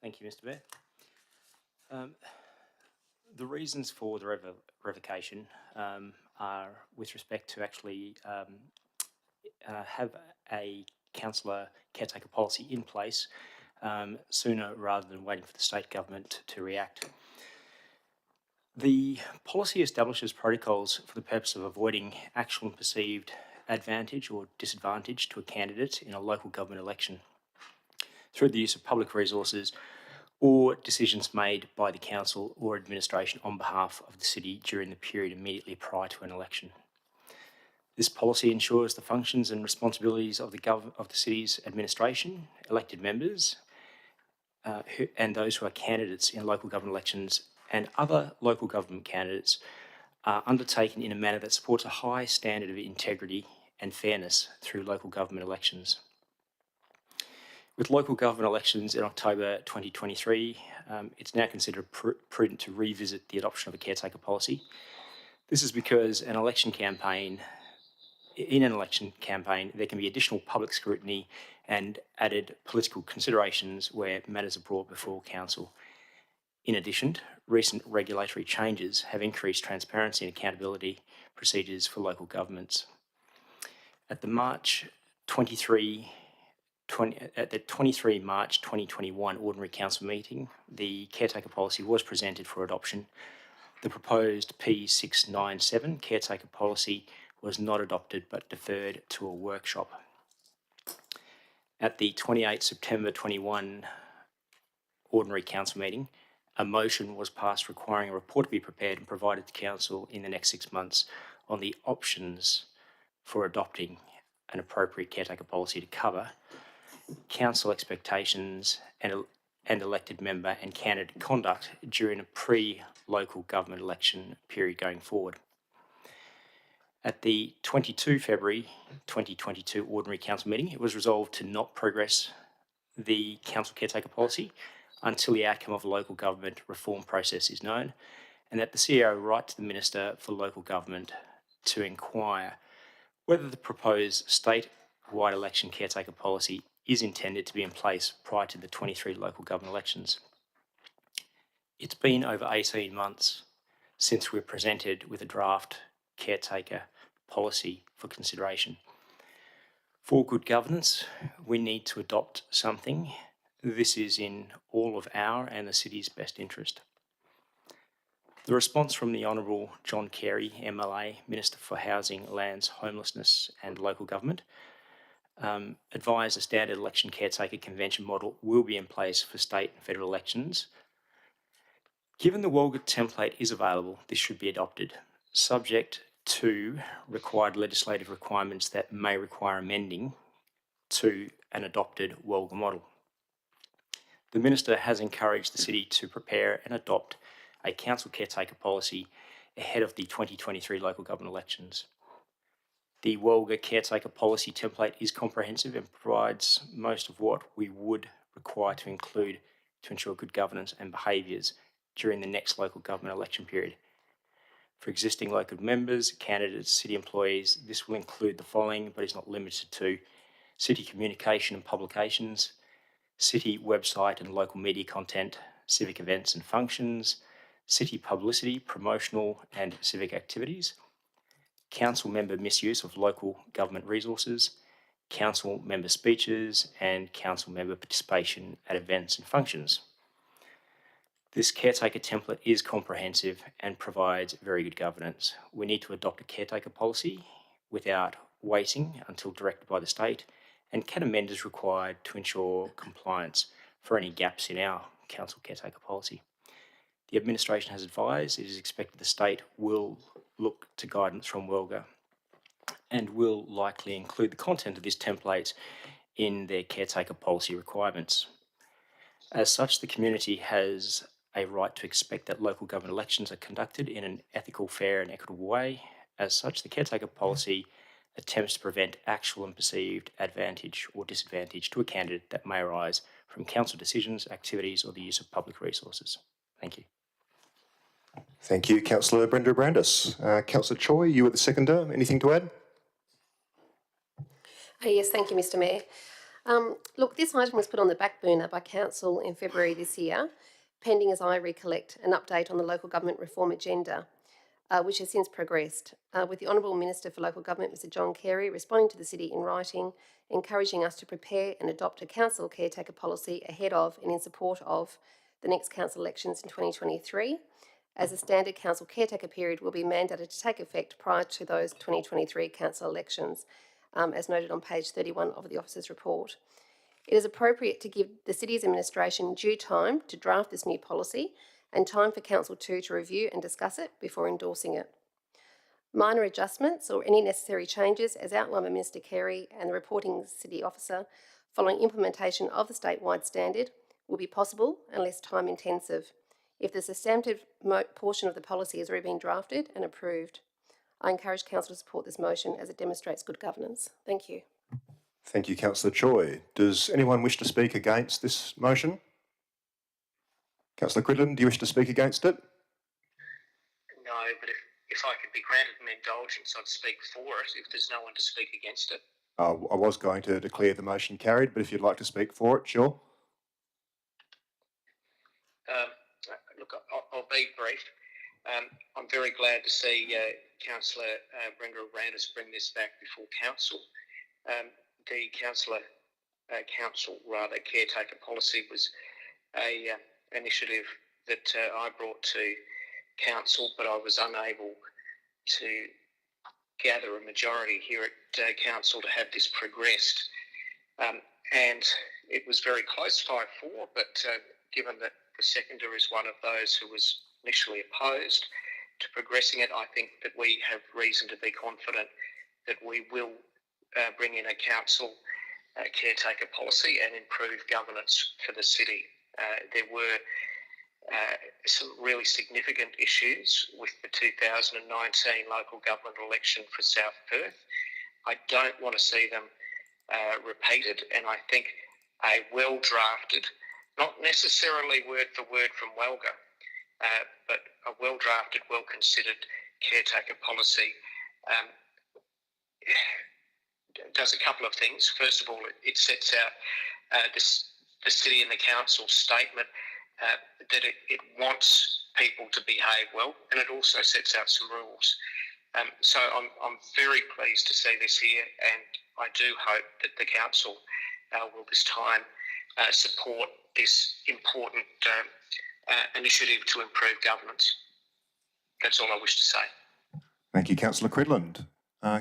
Thank you, Mr Mayor. The reasons for the revocation are with respect to actually have a councillor caretaker policy in place sooner rather than waiting for the state government to react. The policy establishes protocols for the purpose of avoiding actual and perceived advantage or disadvantage to a candidate in a local government election through the use of public resources or decisions made by the council or administration on behalf of the city during the period immediately prior to an election. This policy ensures the functions and responsibilities of the city's administration, elected members, and those who are candidates in local government elections and other local government candidates are undertaken in a manner that supports a high standard of integrity and fairness through local government elections. With local government elections in October 2023, it's now considered prudent to revisit the adoption of a caretaker policy. This is because in an election campaign, there can be additional public scrutiny and added political considerations where matters are brought before council. In addition, recent regulatory changes have increased transparency and accountability procedures for local governments. At the 23 March 2021 Ordinary Council meeting, the caretaker policy was presented for adoption. The proposed P697 caretaker policy was not adopted but deferred to a workshop. At the 28 September 21 Ordinary Council meeting, a motion was passed requiring a report to be prepared and provided to Council in the next 6 months on the options for adopting an appropriate caretaker policy to cover council expectations and elected member and candidate conduct during a pre-local government election period going forward. At the 22 February 2022 Ordinary Council meeting, it was resolved to not progress the council caretaker policy until the outcome of the local government reform process is known, and that the CEO write to the Minister for Local Government to inquire whether the proposed state-wide election caretaker policy is intended to be in place prior to the 23 local government elections. It's been over 18 months since we were presented with a draft caretaker policy for consideration. For good governance, we need to adopt something. This is in all of our and the city's best interest. The response from the Honourable John Carey, MLA, Minister for Housing, Lands, Homelessness and Local Government, advised a standard election caretaker convention model will be in place for state and federal elections. Given the Walgett template is available, this should be adopted, subject to required legislative requirements that may require amending to an adopted Walgett model. The Minister has encouraged the City to prepare and adopt a council caretaker policy ahead of the 2023 local government elections. The Wellga caretaker policy template is comprehensive and provides most of what we would require to include to ensure good governance and behaviours during the next local government election period. For existing local members, candidates, city employees, this will include the following, but is not limited to: city communication and publications, city website and local media content, civic events and functions, city publicity, promotional and civic activities, council member misuse of local government resources, council member speeches, and council member participation at events and functions. This caretaker template is comprehensive and provides very good governance. We need to adopt a caretaker policy without waiting until directed by the state, and can amend as required to ensure compliance for any gaps in our council caretaker policy. The administration has advised it is expected the state will look to guidance from Wellga and will likely include the content of this template in their caretaker policy requirements. As such, the community has a right to expect that local government elections are conducted in an ethical, fair and equitable way. As such, the caretaker policy attempts to prevent actual and perceived advantage or disadvantage to a candidate that may arise from council decisions, activities or the use of public resources. Thank you. Thank you, Councillor Brenda Brandis. Councillor Choi, you were the seconder. Anything to add? Yes, thank you, Mr Mayor. Look, this item was put on the back burner by Council in February this year, pending, as I recollect, an update on the local government reform agenda, which has since progressed, with the Honourable Minister for Local Government, Mr John Carey, responding to the City in writing, encouraging us to prepare and adopt a council caretaker policy ahead of and in support of the next council elections in 2023, as a standard council caretaker period will be mandated to take effect prior to those 2023 council elections, as noted on page 31 of the officer's report. It is appropriate to give the City's administration due time to draft this new policy and time for Council 2 to review and discuss it before endorsing it. Minor adjustments or any necessary changes, as outlined by Minister Carey and the reporting City officer, following implementation of the statewide standard, will be possible and less time intensive if the substantive portion of the policy has already been drafted and approved. I encourage Council to support this motion as it demonstrates good governance. Thank you. Thank you, Councillor Choi. Does anyone wish to speak against this motion? Councillor Cridland, do you wish to speak against it? No, but if I could be granted an indulgence, I'd speak for it if there's no one to speak against it. I was going to declare the motion carried, but if you'd like to speak for it, sure. Look, I'll be brief. I'm very glad to see Councillor Brenda Brandis bring this back before Council. The council caretaker policy was a initiative that I brought to Council, but I was unable to gather a majority here at Council to have this progressed. And it was very close, 5-4, but given that the seconder is one of those who was initially opposed to progressing it, I think that we have reason to be confident that we will bring in a council caretaker policy and improve governance for the city. There were some really significant issues with the 2019 local government election for South Perth. I don't want to see them repeated, and I think a well-drafted, not necessarily word for word from Wellga, but a well-drafted, well-considered caretaker policy does a couple of things. First of all, it sets out the city and the council statement that it wants people to behave well, and it also sets out some rules. So I'm very pleased to see this here, and I do hope that the council will this time support this important initiative to improve governance. That's all I wish to say. Thank you, Councillor Cridland.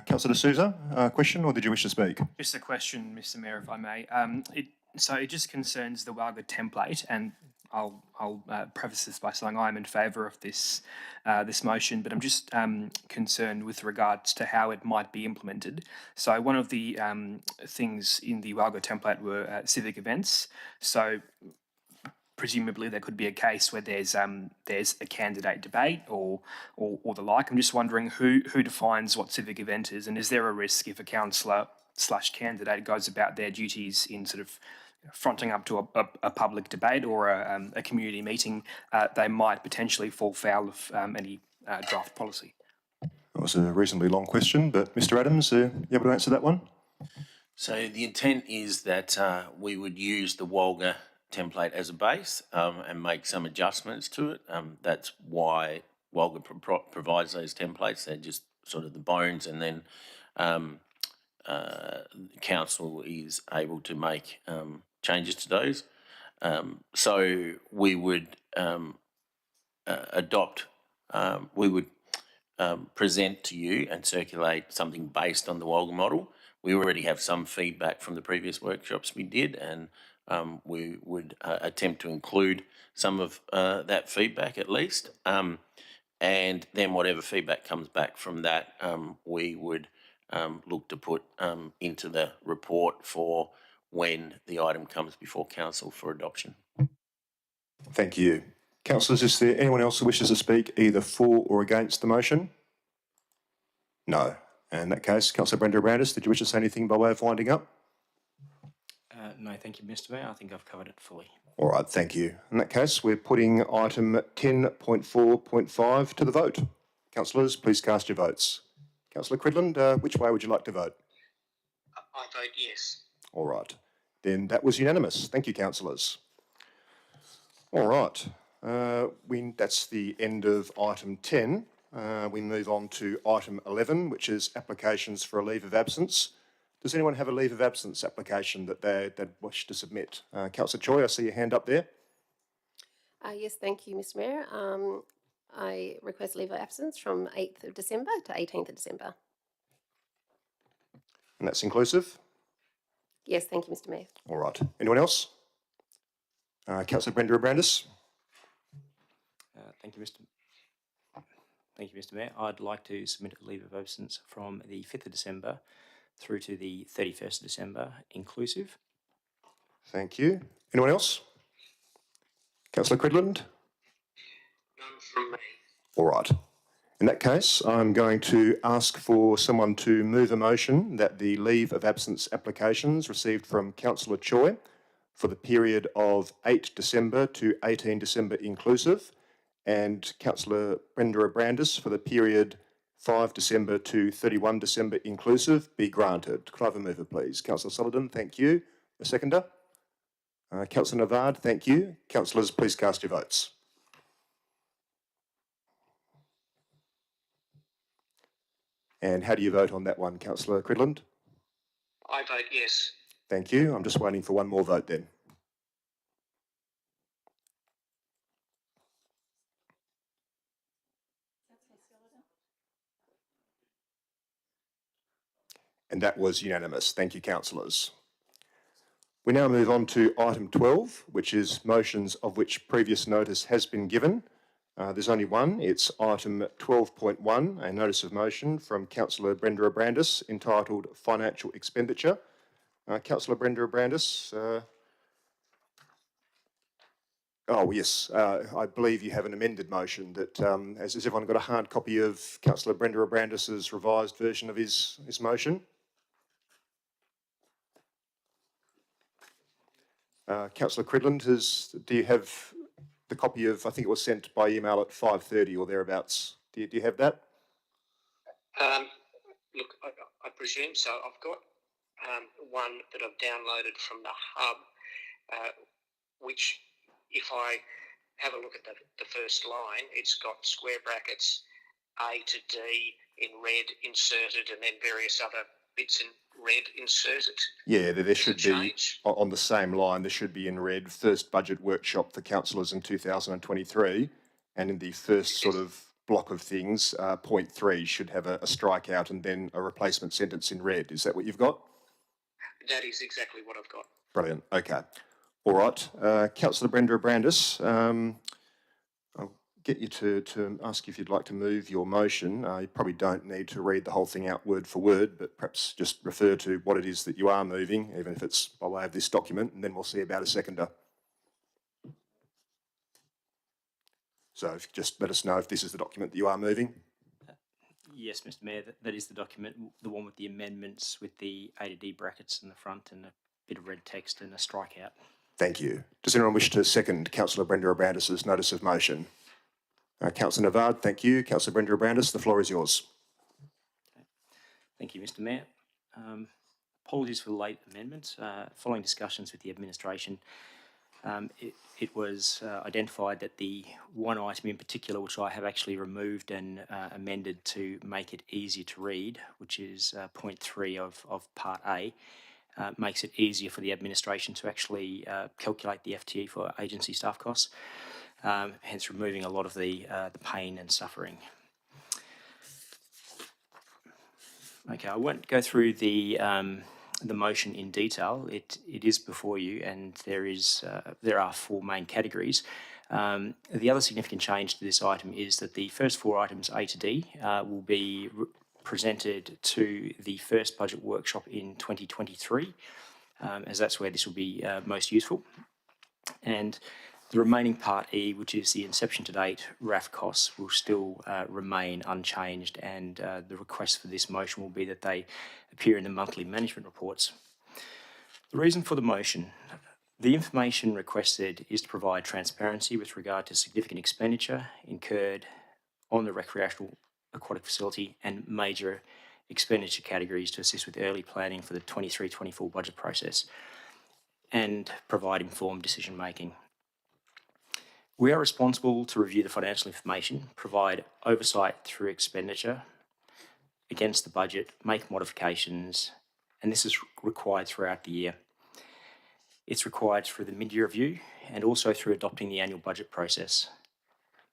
Councillor D'Souza, a question, or did you wish to speak? Just a question, Mr Mayor, if I may. It just concerns the Wellga template, and I'll preface this by saying I'm in favour of this motion, but I'm just concerned with regards to how it might be implemented. So one of the things in the Wellga template were civic events. So presumably there could be a case where there's a candidate debate or the like. I'm just wondering who defines what civic event is, and is there a risk if a councillor / candidate goes about their duties in sort of fronting up to a public debate or a community meeting, they might potentially fall foul of any draft policy? That was a reasonably long question, but Mr Adams, you able to answer that one? So the intent is that we would use the WOLGA template as a base and make some adjustments to it. That's why WOLGA provides those templates. They're just sort of the bones, and then council is able to make changes to those. So we would present to you and circulate something based on the WOLGA model. We already have some feedback from the previous workshops we did, and we would attempt to include some of that feedback at least. And then whatever feedback comes back from that, we would look to put into the report for when the item comes before council for adoption. Thank you. Councillors, is there anyone else who wishes to speak either for or against the motion? No. In that case, Councillor Brenda Abrandis, did you wish to say anything by way of winding up? No, thank you, Mr Mayor. I think I've covered it fully. All right, thank you. In that case, we're putting item 10.4.5 to the vote. Councillors, please cast your votes. Councillor Cridland, which way would you like to vote? I vote yes. All right. Then that was unanimous. Thank you, councillors. All right. That's the end of item 10. We move on to item 11, which is applications for a leave of absence. Does anyone have a leave of absence application that they wish to submit? Councillor Choi, I see your hand up there. Yes, thank you, Mr Mayor. I request leave of absence from 8th of December to 18th of December. And that's inclusive? Yes, thank you, Mr Mayor. All right. Anyone else? Councillor Brenda Abrandis. Thank you, Mr Mayor. I'd like to submit a leave of absence from the 5th of December through to the 31st of December, inclusive. Thank you. Anyone else? Councillor Cridland? None from me. All right. In that case, I'm going to ask for someone to move a motion that the leave of absence applications received from Councillor Choi for the period of 8 December to 18 December inclusive, and Councillor Brenda Abrandis for the period 5 December to 31 December inclusive be granted. Could I have a mover, please? Councillor Sullivan, thank you. A seconder? Councillor Navard, thank you. Councillors, please cast your votes. And how do you vote on that one, Councillor Cridland? I vote yes. Thank you. I'm just waiting for one more vote then. And that was unanimous. Thank you, councillors. We now move on to item 12, which is motions of which previous notice has been given. There's only one. It's item 12.1, a notice of motion from Councillor Brenda Abrandis entitled Financial Expenditure. Councillor Brenda Abrandis. Oh, yes. I believe you have an amended motion that, has everyone got a hard copy of Councillor Brenda Abrandis's revised version of his motion? Councillor Cridland, do you have the copy of, I think it was sent by email at 5:30 or thereabouts. Do you have that? Look, I presume so. I've got one that I've downloaded from the hub, which if I have a look at the first line, it's got square brackets A to D in red inserted and then various other bits in red inserted. Yeah, there should be, change? on the same line, there should be in red, first budget workshop for councillors in 2023, and in the first sort of block of things, point 3 should have a strikeout and then a replacement sentence in red. Is that what you've got? That is exactly what I've got. Brilliant. Okay. All right. Councillor Brenda Abrandis, I'll get you to ask if you'd like to move your motion. You probably don't need to read the whole thing out word for word, but perhaps just refer to what it is that you are moving, even if it's by way of this document, and then we'll see about a seconder. So if you just let us know if this is the document that you are moving. Yes, Mr Mayor, that is the document, the one with the amendments with the A to D brackets in the front and a bit of red text and a strikeout. Thank you. Does anyone wish to second Councillor Brenda Abrandis's notice of motion? Councillor Navard, thank you. Councillor Brenda Abrandis, the floor is yours. Thank you, Mr Mayor. Apologies for the late amendment. Following discussions with the administration, it was identified that the one item in particular, which I have actually removed and amended to make it easier to read, which is point 3 of Part A, makes it easier for the administration to actually calculate the FTE for agency staff costs, hence removing a lot of the pain and suffering. Okay, I won't go through the motion in detail. It is before you, and there are 4 main categories. The other significant change to this item is that the first 4 items, A to D, will be presented to the first budget workshop in 2023, as that's where this will be most useful. And the remaining Part E, which is the inception to date RAF costs, will still remain unchanged, and the request for this motion will be that they appear in the monthly management reports. The reason for the motion: the information requested is to provide transparency with regard to significant expenditure incurred on the recreational aquatic facility and major expenditure categories to assist with early planning for the 23-24 budget process and provide informed decision making. We are responsible to review the financial information, provide oversight through expenditure against the budget, make modifications, and this is required throughout the year. It's required through the mid-year review and also through adopting the annual budget process.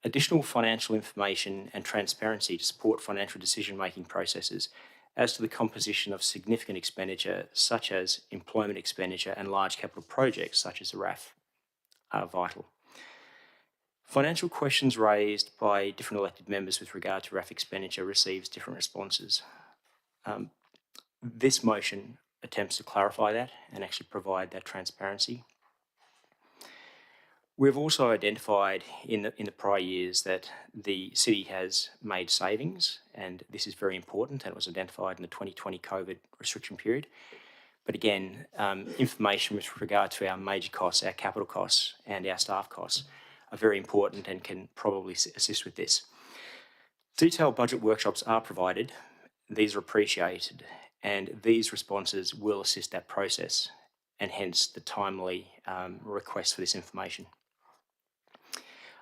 Additional financial information and transparency to support financial decision-making processes as to the composition of significant expenditure, such as employment expenditure and large capital projects, such as the RAF, are vital. Financial questions raised by different elected members with regard to RAF expenditure receives different responses. This motion attempts to clarify that and actually provide that transparency. We've also identified in the prior years that the city has made savings, and this is very important, and it was identified in the 2020 COVID restriction period. But again, information with regard to our major costs, our capital costs and our staff costs are very important and can probably assist with this. Detailed budget workshops are provided. These are appreciated, and these responses will assist that process, and hence the timely request for this information.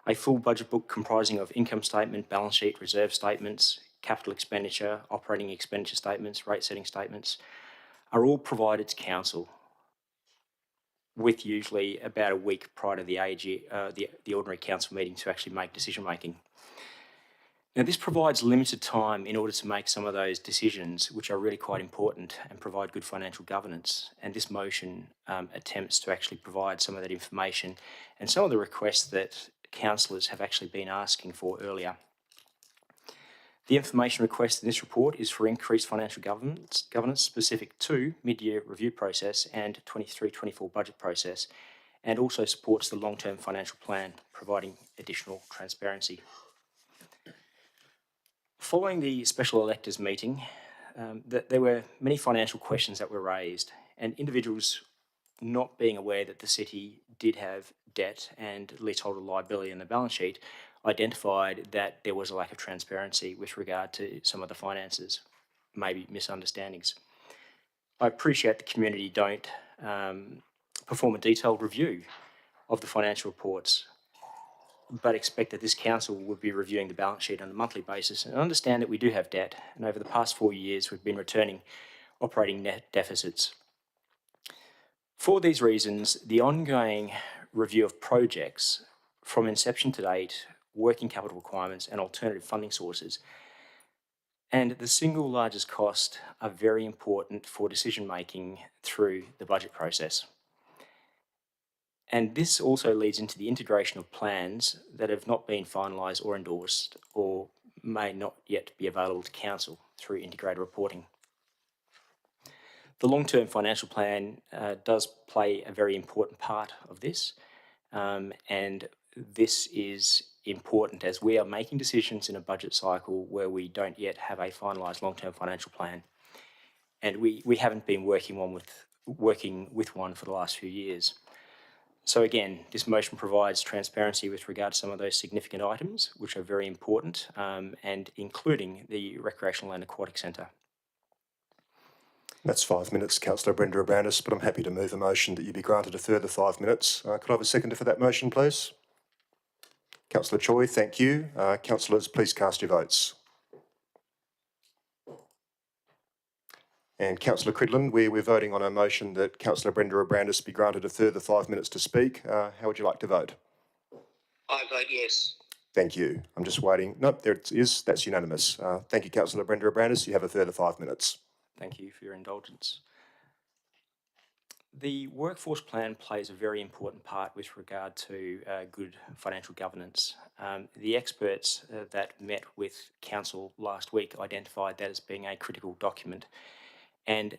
A full budget book comprising of income statement, balance sheet, reserve statements, capital expenditure, operating expenditure statements, rate setting statements are all provided to council with usually about a week prior to the AG, the ordinary council meeting to actually make decision making. Now, this provides limited time in order to make some of those decisions, which are really quite important and provide good financial governance. And this motion attempts to actually provide some of that information and some of the requests that councillors have actually been asking for earlier. The information requested in this report is for increased financial governance specific to mid-year review process and 23-24 budget process, and also supports the long-term financial plan, providing additional transparency. Following the special electors meeting, there were many financial questions that were raised, and individuals not being aware that the city did have debt and leaseholder liability in the balance sheet identified that there was a lack of transparency with regard to some of the finances, maybe misunderstandings. I appreciate the community don't perform a detailed review of the financial reports, but expect that this council would be reviewing the balance sheet on a monthly basis and understand that we do have debt, and over the past 4 years we've been returning operating net deficits. For these reasons, the ongoing review of projects from inception to date, working capital requirements and alternative funding sources, and the single largest cost are very important for decision making through the budget process. And this also leads into the integration of plans that have not been finalised or endorsed or may not yet be available to council through integrated reporting. The long-term financial plan does play a very important part of this, and this is important as we are making decisions in a budget cycle where we don't yet have a finalised long-term financial plan. And we haven't been working with one for the last few years. So again, this motion provides transparency with regard to some of those significant items, which are very important, and including the Recreational and Aquatic Centre. That's 5 minutes, Councillor Brenda Abrandis, but I'm happy to move a motion that you be granted a further 5 minutes. Could I have a seconder for that motion, please? Councillor Choi, thank you. Councillors, please cast your votes. And Councillor Cridland, we're voting on a motion that Councillor Brenda Abrandis be granted a further 5 minutes to speak. How would you like to vote? I vote yes. Thank you. I'm just waiting. Nope, there it is. That's unanimous. Thank you, Councillor Brenda Abrandis. You have a further 5 minutes. Thank you for your indulgence. The workforce plan plays a very important part with regard to good financial governance. The experts that met with Council last week identified that as being a critical document, and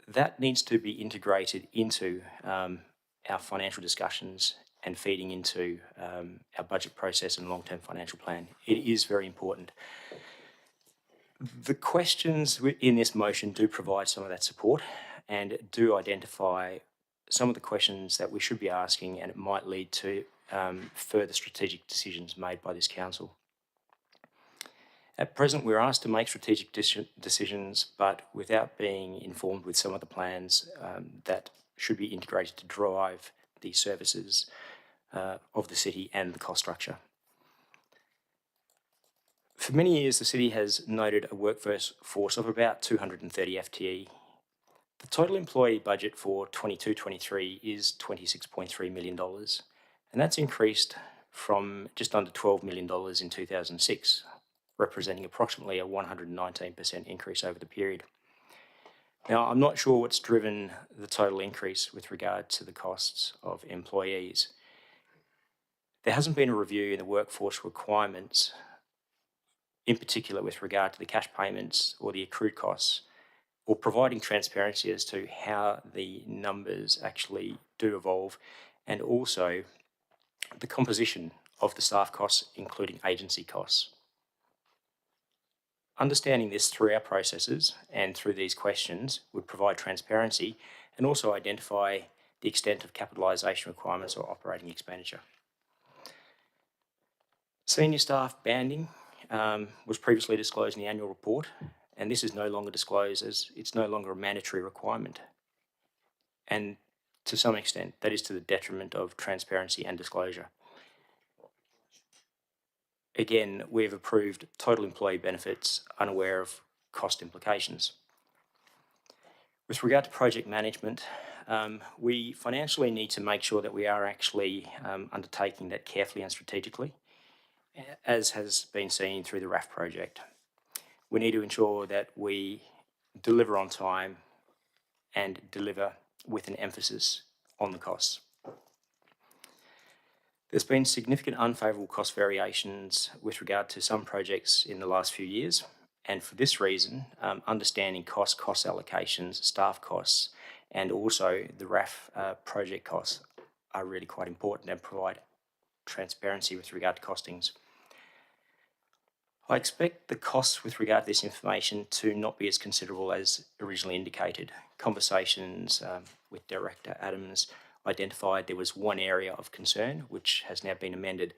that needs to be integrated into our financial discussions and feeding into our budget process and long-term financial plan. It is very important. The questions in this motion do provide some of that support and do identify some of the questions that we should be asking, and it might lead to further strategic decisions made by this council. At present, we're asked to make strategic decisions, but without being informed with some of the plans that should be integrated to drive the services of the city and the cost structure. For many years, the city has noted a workforce of about 230 FTE. The total employee budget for 22-23 is $26.3 million, and that's increased from just under $12 million in 2006, representing approximately a 119% increase over the period. Now, I'm not sure what's driven the total increase with regard to the costs of employees. There hasn't been a review in the workforce requirements, in particular with regard to the cash payments or the accrued costs, or providing transparency as to how the numbers actually do evolve, and also the composition of the staff costs, including agency costs. Understanding this through our processes and through these questions would provide transparency and also identify the extent of capitalisation requirements or operating expenditure. Senior staff banding was previously disclosed in the annual report, and this is no longer disclosed as it's no longer a mandatory requirement. And to some extent, that is to the detriment of transparency and disclosure. Again, we've approved total employee benefits unaware of cost implications. With regard to project management, we financially need to make sure that we are actually undertaking that carefully and strategically, as has been seen through the RAF project. We need to ensure that we deliver on time and deliver with an emphasis on the costs. There's been significant unfavourable cost variations with regard to some projects in the last few years, and for this reason, understanding cost allocations, staff costs, and also the RAF project costs are really quite important and provide transparency with regard to costings. I expect the costs with regard to this information to not be as considerable as originally indicated. Conversations with Director Adams identified there was one area of concern which has now been amended.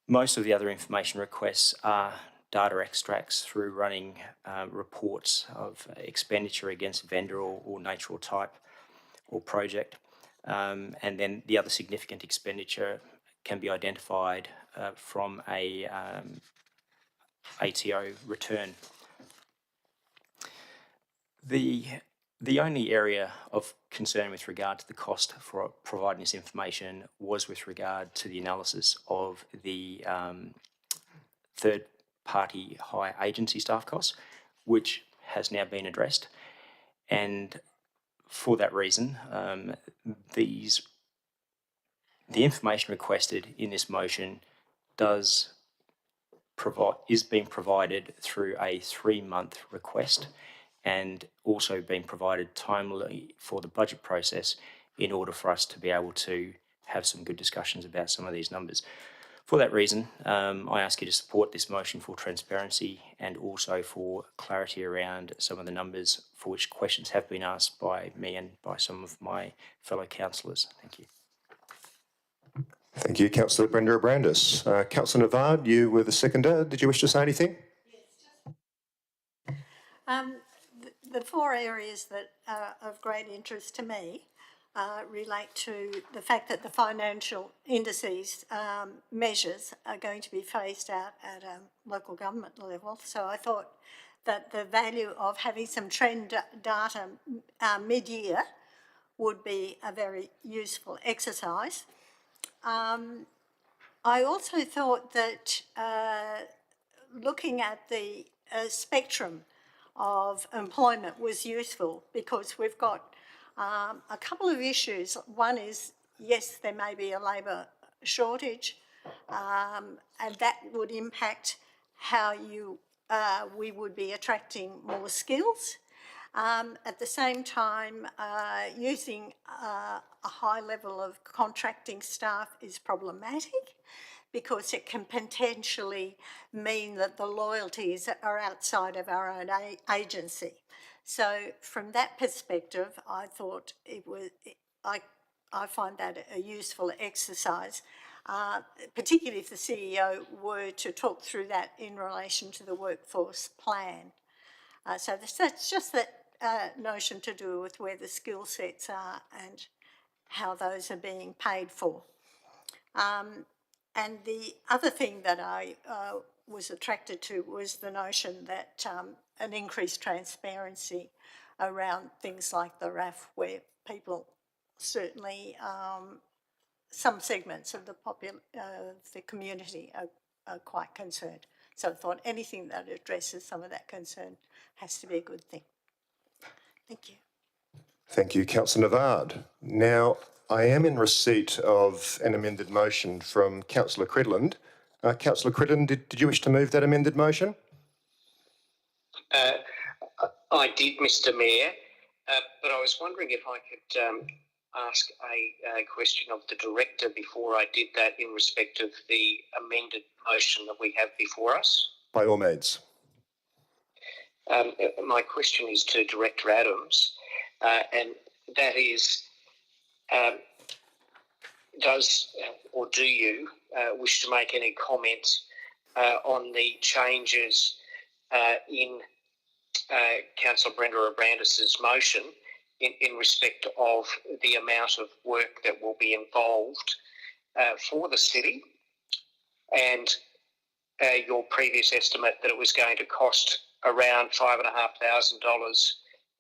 Most of the other information requests are data extracts through running reports of expenditure against vendor or nature or type or project. And then the other significant expenditure can be identified from a ATO return. The only area of concern with regard to the cost for providing this information was with regard to the analysis of the third-party hire agency staff costs, which has now been addressed. And for that reason, the information requested in this motion is being provided through a 3-month request, and also being provided timely for the budget process in order for us to be able to have some good discussions about some of these numbers. For that reason, I ask you to support this motion for transparency and also for clarity around some of the numbers for which questions have been asked by me and by some of my fellow councillors. Thank you. Thank you, Councillor Brenda Abrandis. Councillor Navard, you were the seconder. Did you wish to say anything? The four areas that are of great interest to me relate to the fact that the financial indices measures are going to be phased out at a local government level. So I thought that the value of having some trend data mid-year would be a very useful exercise. I also thought that looking at the spectrum of employment was useful because we've got a couple of issues. One is, yes, there may be a labour shortage, and that would impact how we would be attracting more skills. At the same time, using a high level of contracting staff is problematic because it can potentially mean that the loyalties are outside of our own agency. So from that perspective, I thought it was, I find that a useful exercise, particularly if the CEO were to talk through that in relation to the workforce plan. So that's just that notion to do with where the skill sets are and how those are being paid for. And the other thing that I was attracted to was the notion that an increased transparency around things like the RAF, where people certainly, some segments of the community are quite concerned. So I thought anything that addresses some of that concern has to be a good thing. Thank you. Thank you, Councillor Navard. Now, I am in receipt of an amended motion from Councillor Cridland. Councillor Cridland, did you wish to move that amended motion? I did, Mr Mayor, but I was wondering if I could ask a question of the Director before I did that in respect of the amended motion that we have before us. By all means. My question is to Director Adams, and that is, does or do you wish to make any comment on the changes in Councillor Brenda Abrandis's motion in respect of the amount of work that will be involved for the city, and your previous estimate that it was going to cost around $5,500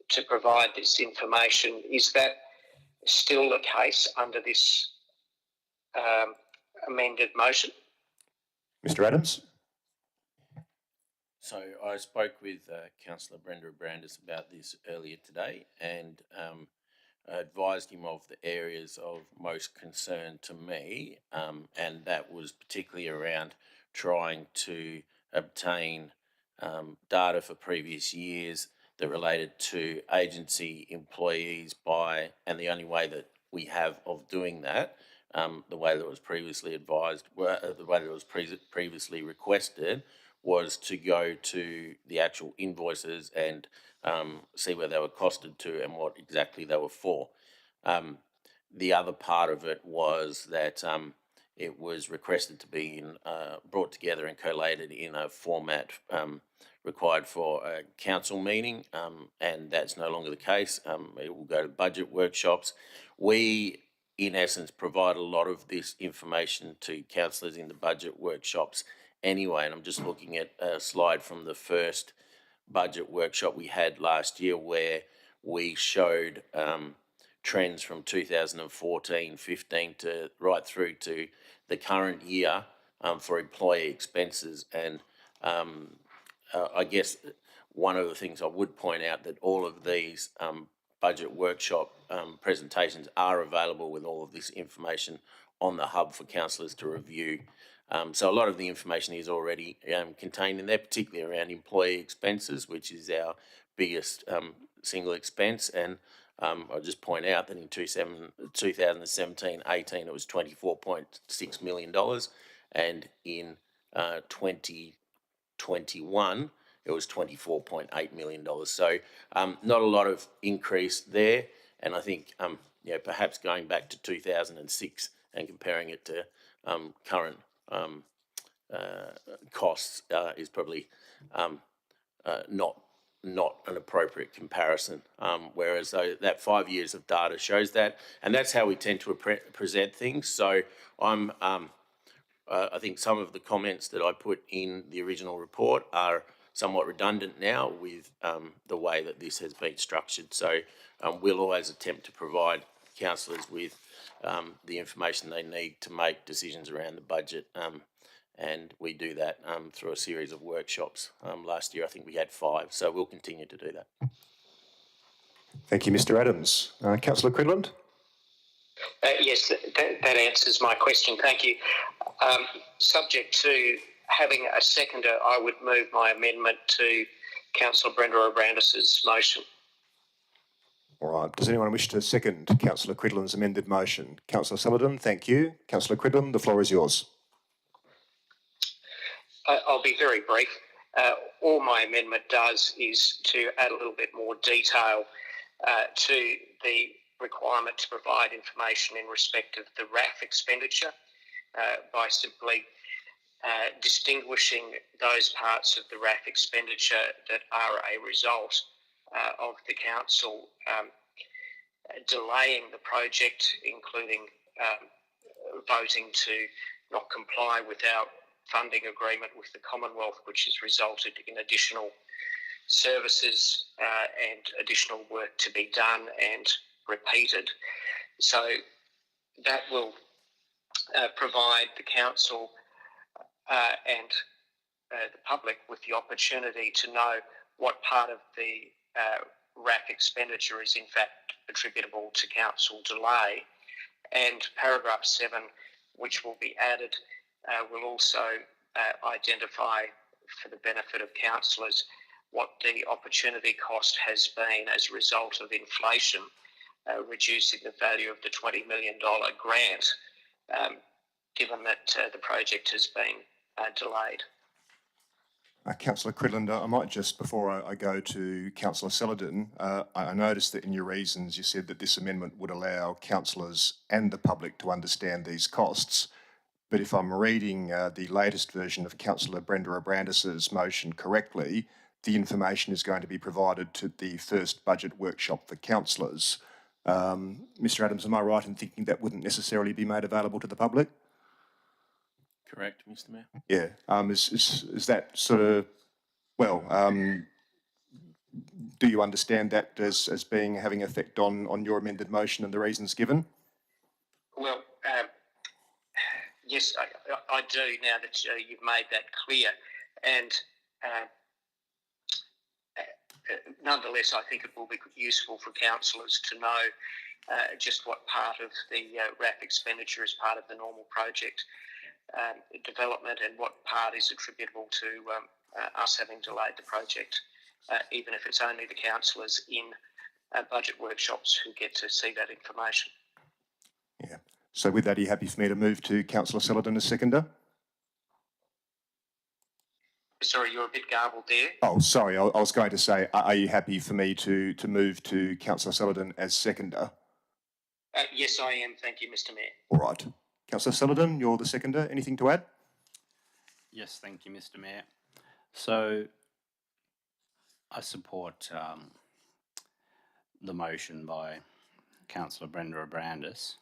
to provide this information? Is that still the case under this amended motion? Mr Adams? So I spoke with Councillor Brenda Abrandis about this earlier today and advised him of the areas of most concern to me, and that was particularly around trying to obtain data for previous years that related to agency employees and the only way that we have of doing that, the way that was previously advised, the way that it was previously requested, was to go to the actual invoices and see where they were costed to and what exactly they were for. The other part of it was that it was requested to be brought together and collated in a format required for a council meeting, and that's no longer the case. It will go to budget workshops. We, in essence, provide a lot of this information to councillors in the budget workshops anyway, and I'm just looking at a slide from the first budget workshop we had last year where we showed trends from 2014, 15 to right through to the current year for employee expenses. And I guess one of the things I would point out that all of these budget workshop presentations are available with all of this information on the hub for councillors to review. So a lot of the information is already contained in there, particularly around employee expenses, which is our biggest single expense. And I'll just point out that in 2017-18 it was $24.6 million, and in 2021 it was $24.8 million. So not a lot of increase there, and I think perhaps going back to 2006 and comparing it to current costs is probably not an appropriate comparison. Whereas that 5 years of data shows that, and that's how we tend to present things. So I think some of the comments that I put in the original report are somewhat redundant now with the way that this has been structured. So we'll always attempt to provide councillors with the information they need to make decisions around the budget, and we do that through a series of workshops. Last year I think we had 5, so we'll continue to do that. Thank you, Mr Adams. Councillor Cridland? Yes, that answers my question. Thank you. Subject to having a seconder, I would move my amendment to Councillor Brenda O'Brandis's motion. All right. Does anyone wish to second Councillor Cridland's amended motion? Councillor Sullivan, thank you. Councillor Cridland, the floor is yours. I'll be very brief. All my amendment does is to add a little bit more detail to the requirement to provide information in respect of the RAF expenditure by simply distinguishing those parts of the RAF expenditure that are a result of the council delaying the project, including voting to not comply with our funding agreement with the Commonwealth, which has resulted in additional services and additional work to be done and repeated. So that will provide the council and the public with the opportunity to know what part of the RAF expenditure is in fact attributable to council delay. And paragraph 7, which will be added, will also identify, for the benefit of councillors, what the opportunity cost has been as a result of inflation, reducing the value of the $20 million grant, given that the project has been delayed. Councillor Cridland, I might just, before I go to Councillor Celadon, I noticed that in your reasons you said that this amendment would allow councillors and the public to understand these costs. But if I'm reading the latest version of Councillor Brenda O'Brandis's motion correctly, the information is going to be provided to the first budget workshop for councillors. Mr Adams, am I right in thinking that wouldn't necessarily be made available to the public? Correct, Mr Mayor. Yeah. Is that sort of, well, do you understand that as being having effect on your amended motion and the reasons given? Well, yes, I do, now that you've made that clear. And nonetheless, I think it will be useful for councillors to know just what part of the RAF expenditure is part of the normal project development and what part is attributable to us having delayed the project, even if it's only the councillors in budget workshops who get to see that information. Yeah. So with that, are you happy for me to move to Councillor Celadon as seconder? Sorry, you're a bit garbled there. Oh, sorry. I was going to say, are you happy for me to move to Councillor Celadon as seconder? Yes, I am. Thank you, Mr Mayor. All right. Councillor Celadon, you're the seconder. Anything to add? Yes, thank you, Mr Mayor. So I support the motion by Councillor Brenda O'Brandis,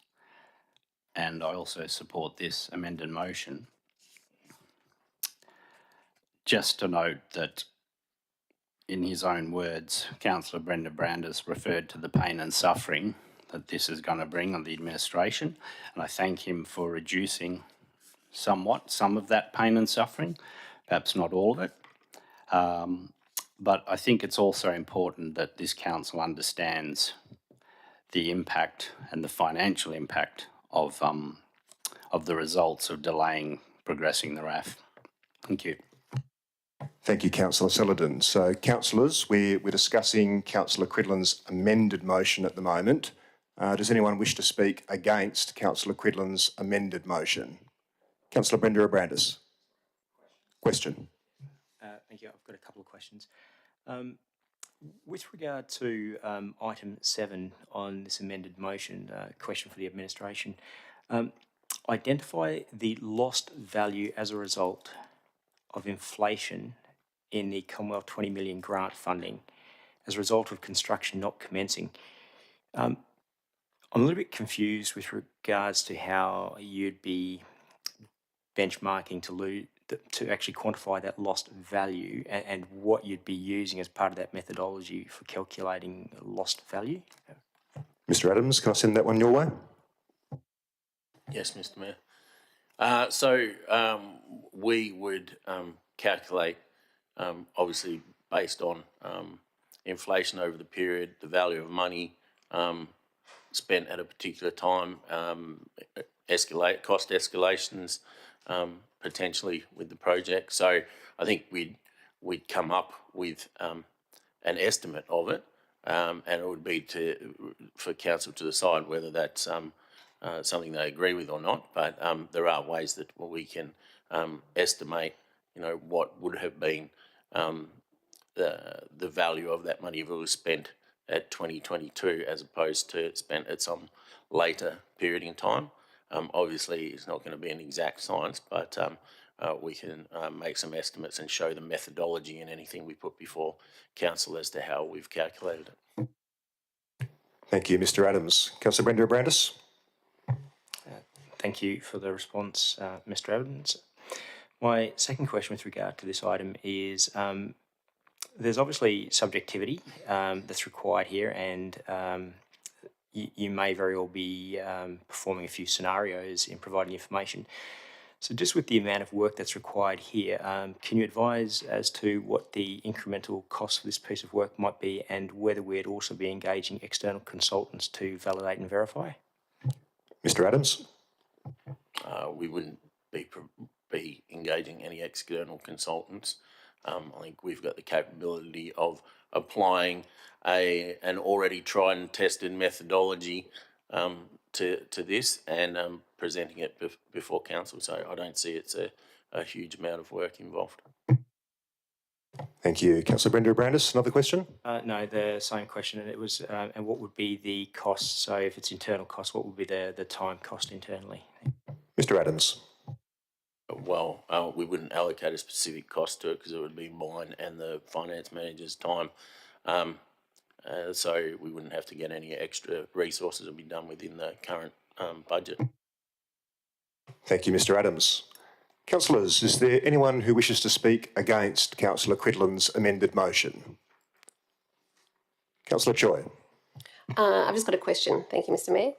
and I also support this amended motion. Just to note that in his own words, Councillor Brenda O'Brandis referred to the pain and suffering that this is going to bring on the administration, and I thank him for reducing somewhat some of that pain and suffering, perhaps not all of it. But I think it's also important that this council understands the impact and the financial impact of the results of delaying progressing the RAF. Thank you. Thank you, Councillor Celadon. So, councillors, we're discussing Councillor Cridland's amended motion at the moment. Does anyone wish to speak against Councillor Cridland's amended motion? Councillor Brenda Abrandis. Question. Thank you. I've got a couple of questions. With regard to item 7 on this amended motion, question for the administration, identify the lost value as a result of inflation in the Commonwealth 20 million grant funding as a result of construction not commencing. I'm a little bit confused with regards to how you'd be benchmarking to actually quantify that lost value and what you'd be using as part of that methodology for calculating lost value. Mr Adams, can I send that one your way? Yes, Mr Mayor. We would calculate, obviously based on inflation over the period, the value of money spent at a particular time, cost escalations potentially with the project. So I think we'd come up with an estimate of it, and it would be for council to decide whether that's something they agree with or not. But there are ways that we can estimate, what would have been the value of that money if it was spent at 2022 as opposed to spent at some later period in time. Obviously, it's not going to be an exact science, but we can make some estimates and show the methodology in anything we put before council as to how we've calculated it. Thank you, Mr Adams. Councillor Brenda Abrandis. Thank you for the response, Mr Adams. My second question with regard to this item is there's obviously subjectivity that's required here, and you may very well be performing a few scenarios in providing information. So just with the amount of work that's required here, can you advise as to what the incremental cost for this piece of work might be and whether we'd also be engaging external consultants to validate and verify? Mr Adams. We wouldn't be engaging any external consultants. I think we've got the capability of applying an already tried and tested methodology to this and presenting it before council. So I don't see it's a huge amount of work involved. Thank you. Councillor Brenda Abrandis, another question? No, the same question, and it was, and what would be the cost? So if it's internal cost, what would be the time cost internally? Mr Adams. Well, we wouldn't allocate a specific cost to it because it would be mine and the finance manager's time. So we wouldn't have to get any extra resources. It would be done within the current budget. Thank you, Mr Adams. Councillors, is there anyone who wishes to speak against Councillor Cridland's amended motion? Councillor Choi. I've just got a question. Thank you, Mr Mayor.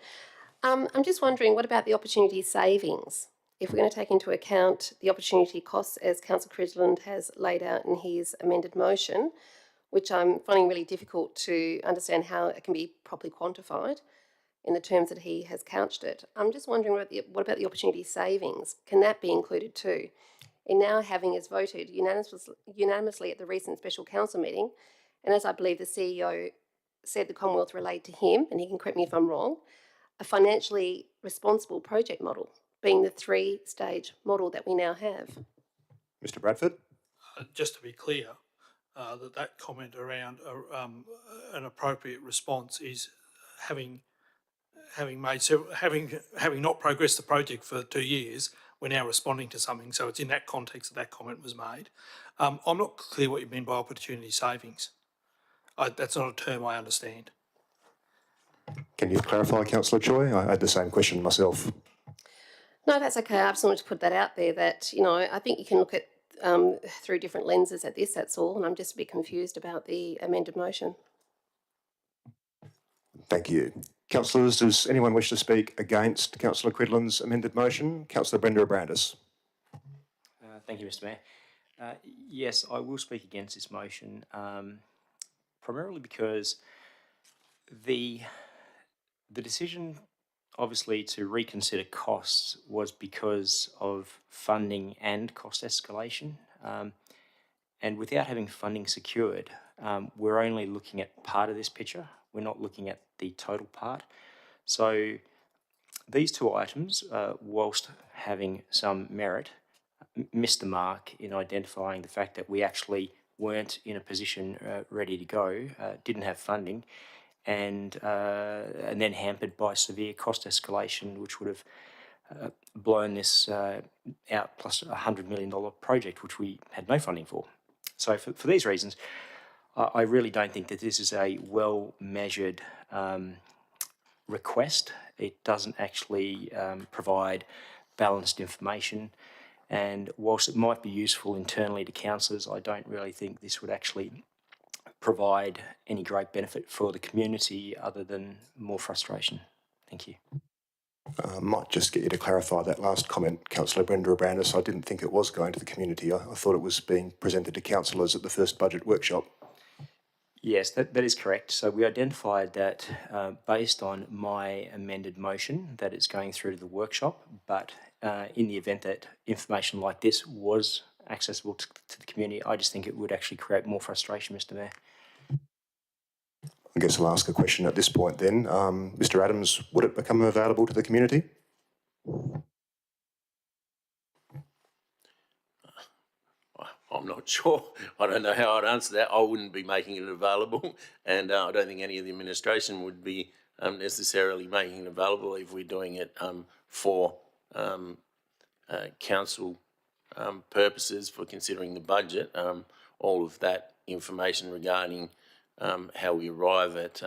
I'm just wondering, what about the opportunity savings? If we're going to take into account the opportunity costs as Councillor Cridland has laid out in his amended motion, which I'm finding really difficult to understand how it can be properly quantified in the terms that he has couched it. I'm just wondering what about the opportunity savings? Can that be included too? In now having us voted unanimously at the recent special council meeting, and as I believe the CEO said the Commonwealth relayed to him, and he can correct me if I'm wrong, a financially responsible project model, being the 3-stage model that we now have. Mr Bradford? Just to be clear, that comment around an appropriate response is having not progressed the project for 2 years, we're now responding to something. So it's in that context that comment was made. I'm not clear what you mean by opportunity savings. That's not a term I understand. Can you clarify, Councillor Choi? I had the same question myself. No, that's okay. I just wanted to put that out there that, I think you can look at through different lenses at this, that's all. And I'm just a bit confused about the amended motion. Thank you. Councillors, does anyone wish to speak against Councillor Cridland's amended motion? Councillor Brenda Abrandis. Thank you, Mr Mayor. Yes, I will speak against this motion, primarily because the decision, obviously, to reconsider costs was because of funding and cost escalation. And without having funding secured, we're only looking at part of this picture. We're not looking at the total part. So these two items, whilst having some merit, missed the mark in identifying the fact that we actually weren't in a position ready to go, didn't have funding, and then hampered by severe cost escalation, which would have blown this out, plus a $100 million project, which we had no funding for. So for these reasons, I really don't think that this is a well-measured request. It doesn't actually provide balanced information. And whilst it might be useful internally to councillors, I don't really think this would actually provide any great benefit for the community other than more frustration. Thank you. Might just get you to clarify that last comment, Councillor Brenda Abrandis. I didn't think it was going to the community. I thought it was being presented to councillors at the first budget workshop. Yes, that is correct. So we identified that based on my amended motion that it's going through to the workshop, but in the event that information like this was accessible to the community, I just think it would actually create more frustration, Mr Mayor. I guess I'll ask a question at this point then. Mr Adams, would it become available to the community? I'm not sure. I don't know how I'd answer that. I wouldn't be making it available, and I don't think any of the administration would be necessarily making it available if we're doing it for council purposes for considering the budget. All of that information regarding how we arrive at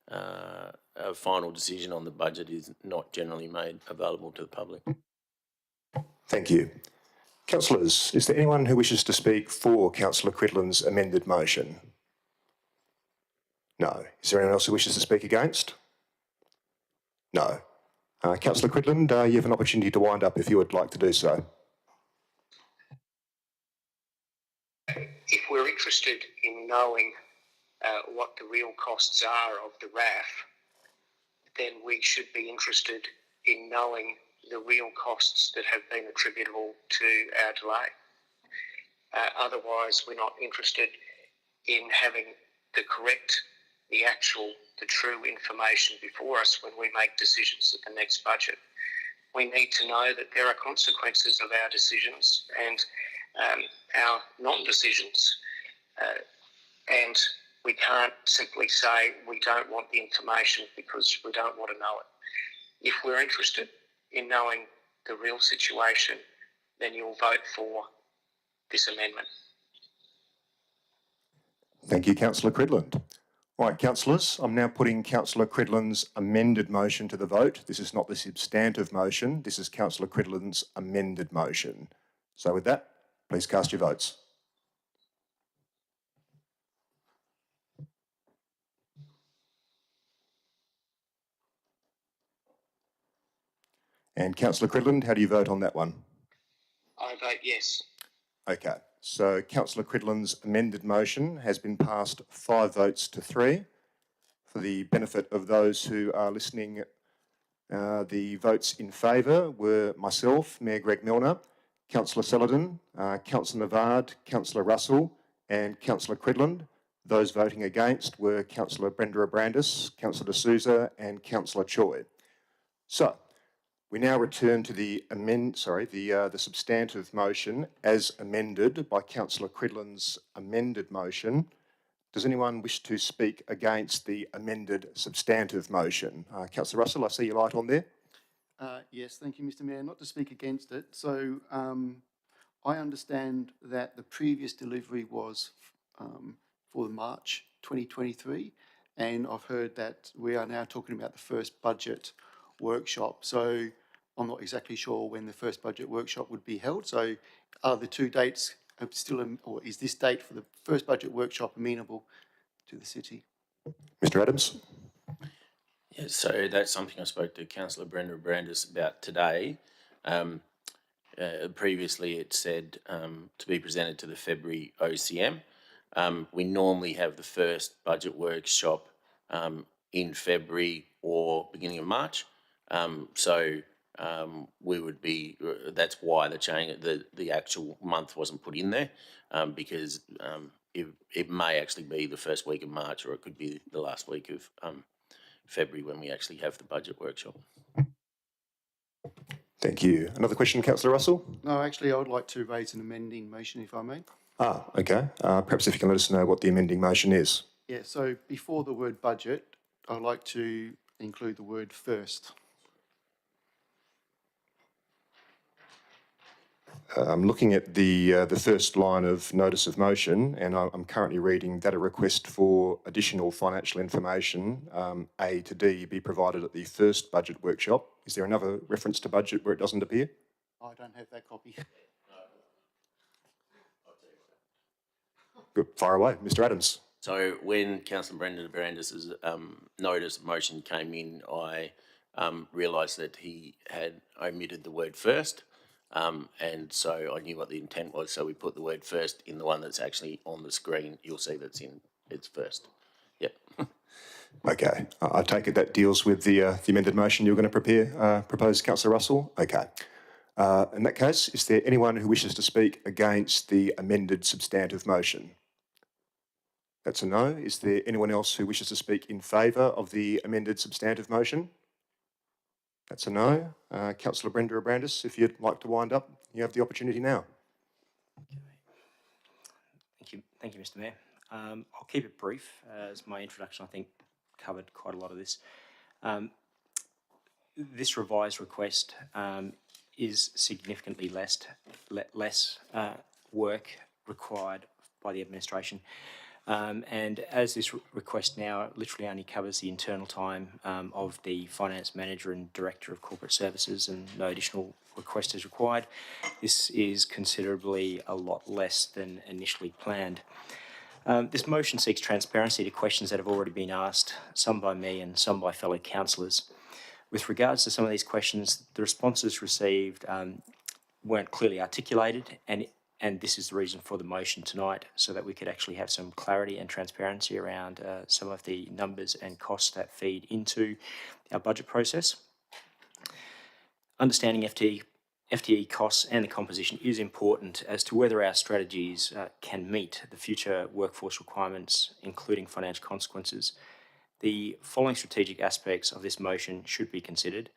a final decision on the budget is not generally made available to the public. Thank you. Councillors, is there anyone who wishes to speak for Councillor Cridland's amended motion? No. Is there anyone else who wishes to speak against? No. Councillor Cridland, you have an opportunity to wind up if you would like to do so. If we're interested in knowing what the real costs are of the RAF, then we should be interested in knowing the real costs that have been attributable to our delay. Otherwise, we're not interested in having the true information before us when we make decisions at the next budget. We need to know that there are consequences of our decisions and our non-decisions, and we can't simply say we don't want the information because we don't want to know it. If we're interested in knowing the real situation, then you'll vote for this amendment. Thank you, Councillor Cridland. All right, councillors, I'm now putting Councillor Cridland's amended motion to the vote. This is not the substantive motion. This is Councillor Cridland's amended motion. So with that, please cast your votes. And Councillor Cridland, how do you vote on that one? I vote yes. Okay, so Councillor Cridland's amended motion has been passed 5 votes to 3. For the benefit of those who are listening, the votes in favour were myself, Mayor Greg Milner, Councillor Celadon, Councillor Navard, Councillor Russell and Councillor Cridland. Those voting against were Councillor Brenda Abrandis, Councillor D'Souza and Councillor Choi. So, we now return to the substantive motion as amended by Councillor Cridland's amended motion. Does anyone wish to speak against the amended substantive motion? Councillor Russell, I see your light on there. Yes, thank you, Mr Mayor. Not to speak against it. So I understand that the previous delivery was for March 2023, and I've heard that we are now talking about the first budget workshop. So I'm not exactly sure when the first budget workshop would be held. So are the two dates still, or is this date for the first budget workshop amenable to the city? Mr Adams. Yeah, so that's something I spoke to Councillor Brenda Abrandis about today. Previously it said to be presented to the February OCM. We normally have the first budget workshop in February or beginning of March. We would be, that's why the actual month wasn't put in there, because it may actually be the first week of March, or it could be the last week of February when we actually have the budget workshop. Thank you. Another question, Councillor Russell? No, actually, I would like to raise an amending motion, if I may. Okay. Perhaps if you can let us know what the amending motion is. Yeah, so before the word budget, I'd like to include the word first. I'm looking at the first line of notice of motion, and I'm currently reading that a request for additional financial information, A to D, be provided at the first budget workshop. Is there another reference to budget where it doesn't appear? I don't have that copy. Good. Fire away, Mr. Adams. So when Councillor Brendan Brandis' notice of motion came in, I realised that he had omitted the word first. And so I knew what the intent was, so we put the word first in the one that's actually on the screen. You'll see it's first. Yep. Okay. I take it that deals with the amended motion you're going to propose, Councillor Russell? Okay. In that case, is there anyone who wishes to speak against the amended substantive motion? That's a no. Is there anyone else who wishes to speak in favour of the amended substantive motion? That's a no. Councillor Brenda Abrandis, if you'd like to wind up, you have the opportunity now. Thank you, Mr. Mayor. I'll keep it brief, as my introduction, I think, covered quite a lot of this. This revised request is significantly less work required by the administration. And as this request now literally only covers the internal time of the Finance Manager and Director of Corporate Services and no additional request is required, this is considerably a lot less than initially planned. This motion seeks transparency to questions that have already been asked, some by me and some by fellow councillors. With regards to some of these questions, the responses received weren't clearly articulated, and this is the reason for the motion tonight, so that we could actually have some clarity and transparency around some of the numbers and costs that feed into our budget process. Understanding FTE costs and the composition is important as to whether our strategies can meet the future workforce requirements, including financial consequences. The following strategic aspects of this motion should be considered.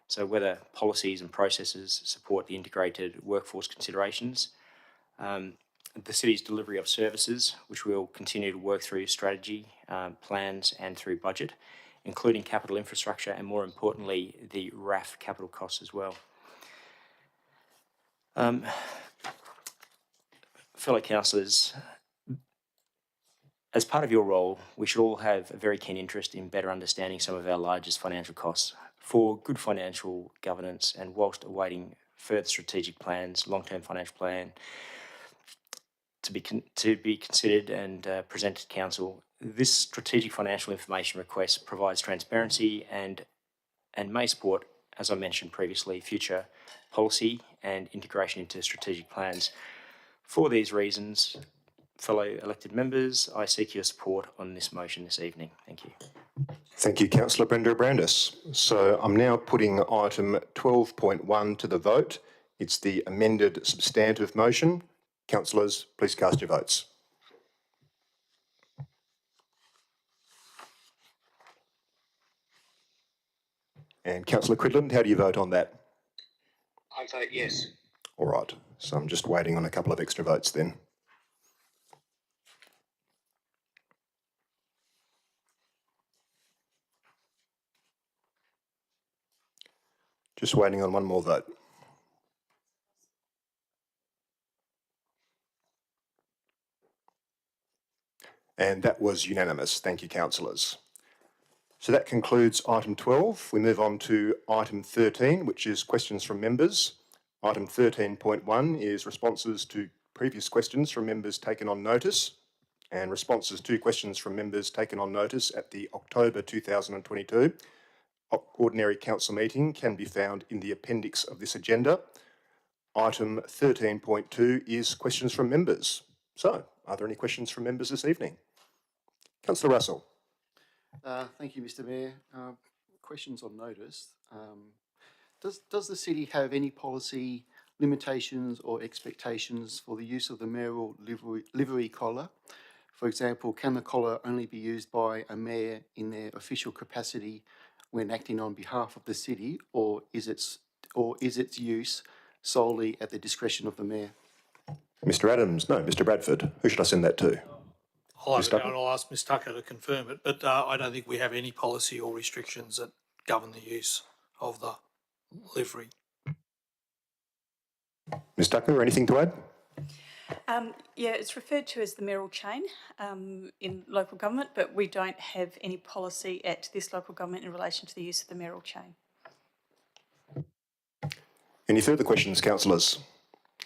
So whether policies and processes support the integrated workforce considerations, the city's delivery of services, which we'll continue to work through strategy, plans and through budget, including capital infrastructure and, more importantly, the RAF capital costs as well. Fellow councillors, as part of your role, we should all have a very keen interest in better understanding some of our largest financial costs for good financial governance, and whilst awaiting further strategic plans, long-term financial plan, to be considered and presented to Council, this strategic financial information request provides transparency and may support, as I mentioned previously, future policy and integration into strategic plans. For these reasons, fellow elected members, I seek your support on this motion this evening. Thank you. Thank you, Councillor Brenda Abrandis. So I'm now putting item 12.1 to the vote. It's the amended substantive motion. Councillors, please cast your votes. And Councillor Cridland, how do you vote on that? I vote yes. All right, so I'm just waiting on a couple of extra votes then. Just waiting on one more vote. And that was unanimous. Thank you, councillors. So that concludes item 12. We move on to item 13, which is questions from members. Item 13.1 is responses to previous questions from members taken on notice, and responses to questions from members taken on notice at the October 2022 Ordinary Council meeting can be found in the appendix of this agenda. Item 13.2 is questions from members. So, are there any questions from members this evening? Councillor Russell. Thank you, Mr. Mayor. Questions on notice. Does the city have any policy limitations or expectations for the use of the mayoral livery collar? For example, can the collar only be used by a mayor in their official capacity when acting on behalf of the city, or is it or is its use solely at the discretion of the mayor? Mr Adams, no, Mr Bradford. Who should I send that to? I'll Ms. have it Tucker? and I'll ask Ms Tucker to confirm it, but I don't think we have any policy or restrictions that govern the use of the livery. Ms Tucker, anything to add? Yeah, it's referred to as the mayoral chain in local government, but we don't have any policy at this local government in relation to the use of the mayoral chain. Any further questions, councillors?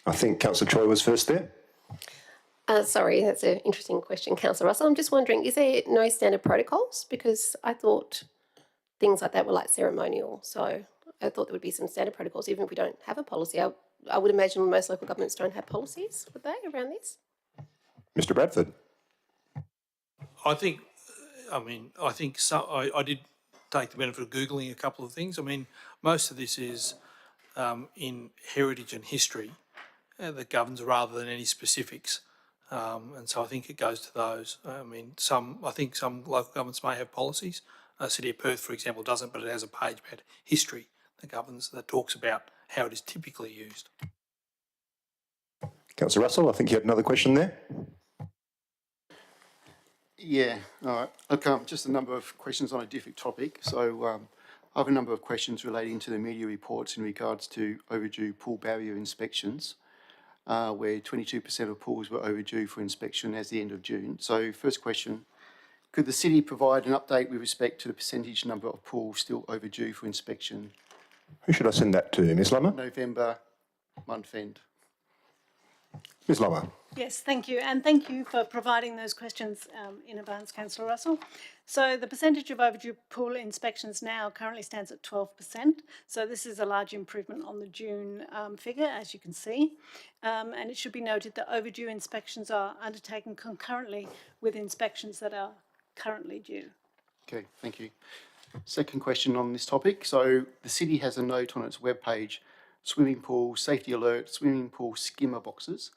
I think Councillor Choi was first there. Sorry, that's an interesting question, Councillor Russell. I'm just wondering, is there no standard protocols? Because I thought things like that were like ceremonial. So I thought there would be some standard protocols, even if we don't have a policy. I would imagine most local governments don't have policies, would they, around this? Mr Bradford. I think I did take the benefit of Googling a couple of things. I mean, most of this is in heritage and history that governs rather than any specifics. And so I think it goes to those. I think some local governments may have policies. City of Perth, for example, doesn't, but it has a page about history that talks about how it is typically used. Councillor Russell, I think you had another question there. Yeah, all right. Look, just a number of questions on a different topic. So I have a number of questions relating to the media reports in regards to overdue pool barrier inspections, where 22% of pools were overdue for inspection as the end of June. So first question, could the city provide an update with respect to the percentage number of pools still overdue for inspection? Who should I send that to? Ms Lummer? November month end. Ms Lummer. Yes, thank you. And thank you for providing those questions in advance, Councillor Russell. So the percentage of overdue pool inspections now currently stands at 12%. So this is a large improvement on the June figure, as you can see. And it should be noted that overdue inspections are undertaken concurrently with inspections that are currently due. Okay, thank you. Second question on this topic. So the city has a note on its webpage, swimming pool safety alert, swimming pool skimmer boxes,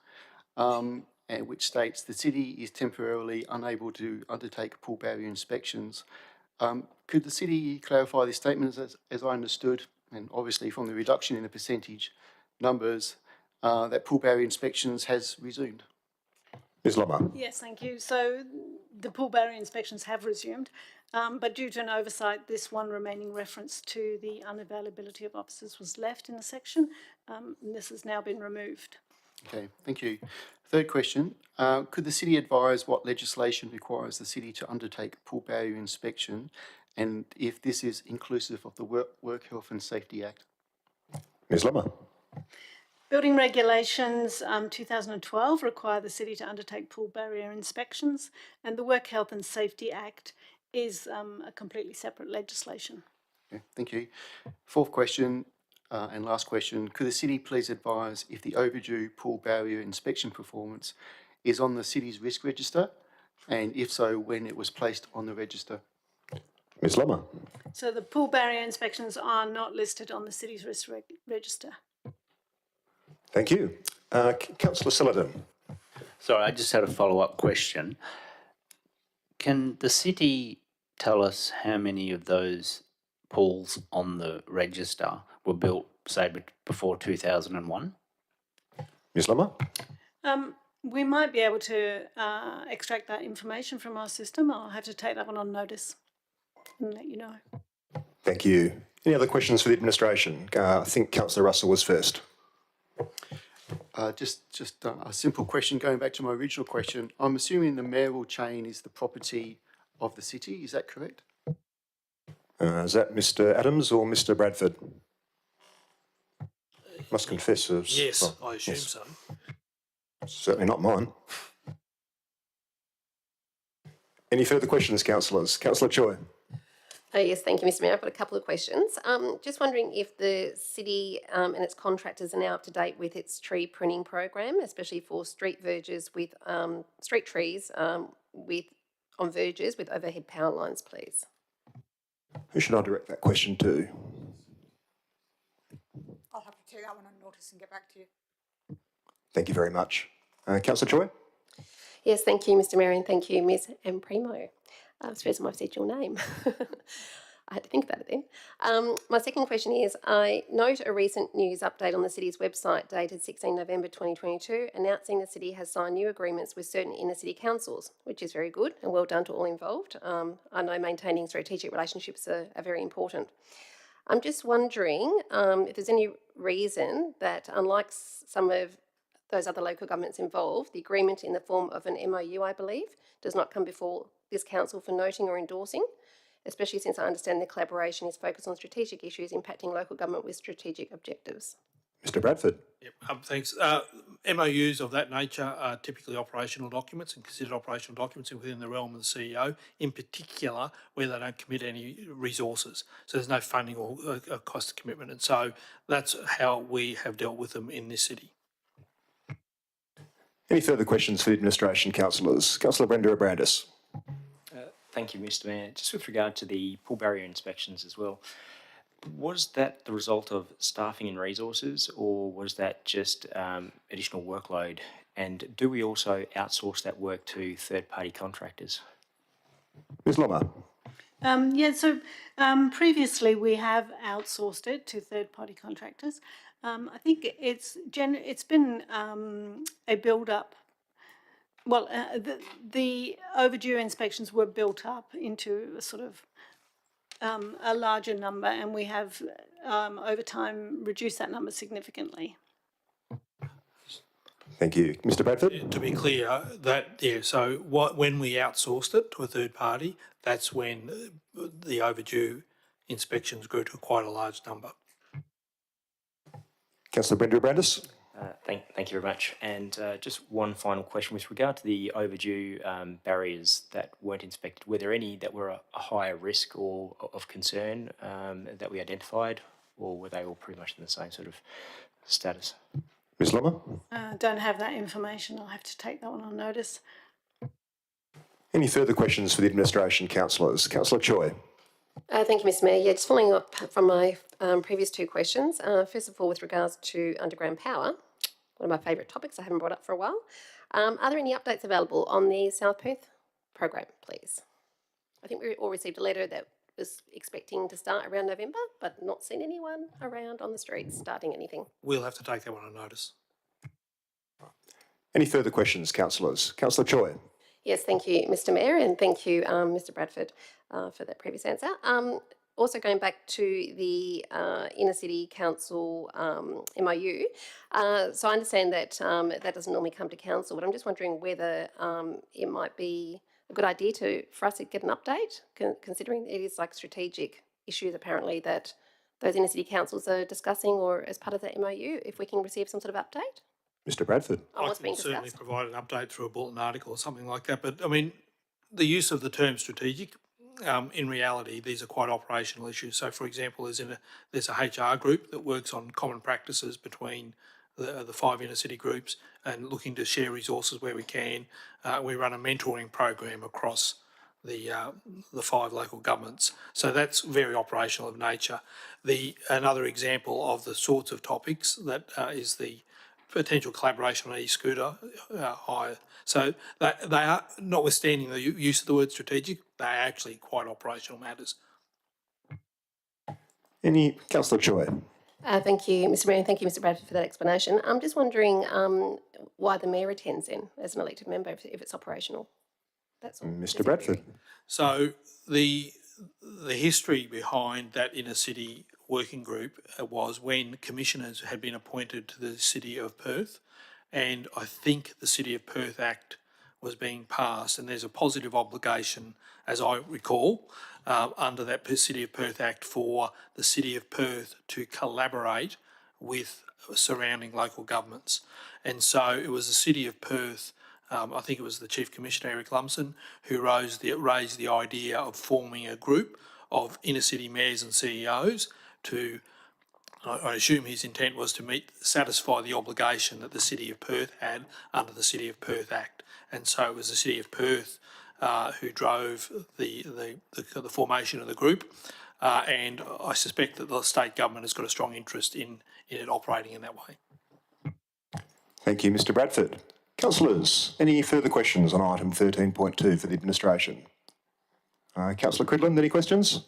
and which states the city is temporarily unable to undertake pool barrier inspections. Could the city clarify this statement? As I understood, and obviously from the reduction in the percentage numbers, that pool barrier inspections has resumed? Ms Lummer. Yes, thank you. So the pool barrier inspections have resumed, but due to an oversight, this one remaining reference to the unavailability of officers was left in the section, and this has now been removed. Okay, thank you. Third question, could the city advise what legislation requires the city to undertake pool barrier inspection, and if this is inclusive of the Work Health and Safety Act? Ms Lummer. Building regulations 2012 require the city to undertake pool barrier inspections, and the Work Health and Safety Act is a completely separate legislation. Okay, thank you. Fourth question and last question, could the city please advise if the overdue pool barrier inspection performance is on the city's risk register, and if so, when it was placed on the register? Ms Lummer. So the pool barrier inspections are not listed on the city's risk register. Thank you. Councillor Sullivan. Sorry, I just had a follow-up question. Can the city tell us how many of those pools on the register were built, say, before 2001? Ms Lummer. We might be able to extract that information from our system. I'll have to take that one on notice and let you know. Thank you. Any other questions for the administration? I think Councillor Russell was first. Just a simple question going back to my original question. I'm assuming the mayoral chain is the property of the city, is that correct? Is that Mr Adams or Mr Bradford? Must confess. Yes, I assume so. Certainly not mine. Any further questions, councillors? Councillor Choi. Yes, thank you, Mr Mayor. I've got a couple of questions. Just wondering if the city and its contractors are now up to date with its tree pruning program, especially for street verges with street trees on verges with overhead power lines, please. Who should I direct that question to? I'll have to take that one on notice and get back to you. Thank you very much. Councillor Choi? Yes, thank you, Mr Mayor, and thank you, Ms Primo. It's the first time I've said your name. I had to think about it then. My second question is, I note a recent news update on the city's website dated 16 November 2022 announcing the city has signed new agreements with certain inner city councils, which is very good and well done to all involved. I know maintaining strategic relationships are very important. I'm just wondering if there's any reason that, unlike some of those other local governments involved, the agreement in the form of an MOU, I believe, does not come before this council for noting or endorsing, especially since I understand the collaboration is focused on strategic issues impacting local government with strategic objectives. Mr Bradford. Yep, thanks. MOUs of that nature are typically operational documents and considered operational documents within the realm of the CEO, in particular where they don't commit any resources. So there's no funding or cost of commitment. And so that's how we have dealt with them in this city. Any further questions for the administration, councillors? Councillor Brenda Brandis. Thank you, Mr Mayor. Just with regard to the pool barrier inspections as well, was that the result of staffing and resources, or was that just additional workload? And do we also outsource that work to third-party contractors? Ms Lommer. Previously we have outsourced it to third-party contractors. I think it's been a build-up. Well, the overdue inspections were built up into a sort of a larger number, and we have over time reduced that number significantly. Thank you. Mr Bradford? To be clear, when we outsourced it to a third party, that's when the overdue inspections grew to quite a large number. Councillor Brenda Brandis. Thank you very much. And just one final question with regard to the overdue barriers that weren't inspected. Were there any that were a higher risk or of concern that we identified, or were they all pretty much in the same sort of status? Ms Lommer. Don't have that information. I'll have to take that one on notice. Any further questions for the administration, councillors? Councillor Choi. Thank you, Mr Mayor. Yeah, just following up from my previous two questions. First of all, with regards to underground power, one of my favourite topics I haven't brought up for a while. Are there any updates available on the South Perth program, please? I think we all received a letter that was expecting to start around November, but not seen anyone around on the streets starting anything. We'll have to take that one on notice. Any further questions, councillors? Councillor Choi. Yes, thank you, Mr Mayor, and thank you, Mr Bradford, for that previous answer. Also going back to the Inner City Council MOU, so I understand that that doesn't normally come to council, but I'm just wondering whether it might be a good idea for us to get an update, considering it is like strategic issues apparently that those inner city councils are discussing, or as part of the MOU, if we can receive some sort of update. Mr Bradford. I can certainly provide an update through a bulletin article or something like that, but I mean, the use of the term strategic, in reality, these are quite operational issues. So, for example, there's a HR group that works on common practices between the 5 inner city groups and looking to share resources where we can. We run a mentoring program across the 5 local governments. So that's very operational of nature. Another example of the sorts of topics that is the potential collaboration on e-scooter hire. So they are, notwithstanding the use of the word strategic, they are actually quite operational matters. Any Councillor Choi. Thank you, Mr Mayor, and thank you, Mr Bradford, for that explanation. I'm just wondering why the Mayor attends in as an elected member if it's operational. That's all. Mr Bradford. So the history behind that inner city working group was when commissioners had been appointed to the City of Perth, and I think the City of Perth Act was being passed, and there's a positive obligation, as I recall, under that City of Perth Act for the City of Perth to collaborate with surrounding local governments. And so it was the City of Perth, I think it was the Chief Commissioner, Eric Lumsden, who raised the idea of forming a group of inner city mayors and CEOs to, I assume his intent was to satisfy the obligation that the City of Perth had under the City of Perth Act. And so it was the City of Perth who drove the formation of the group. And I suspect that the state government has got a strong interest in it operating in that way. Thank you, Mr Bradford. Councillors, any further questions on item 13.2 for the administration? Councillor Cridland, any questions?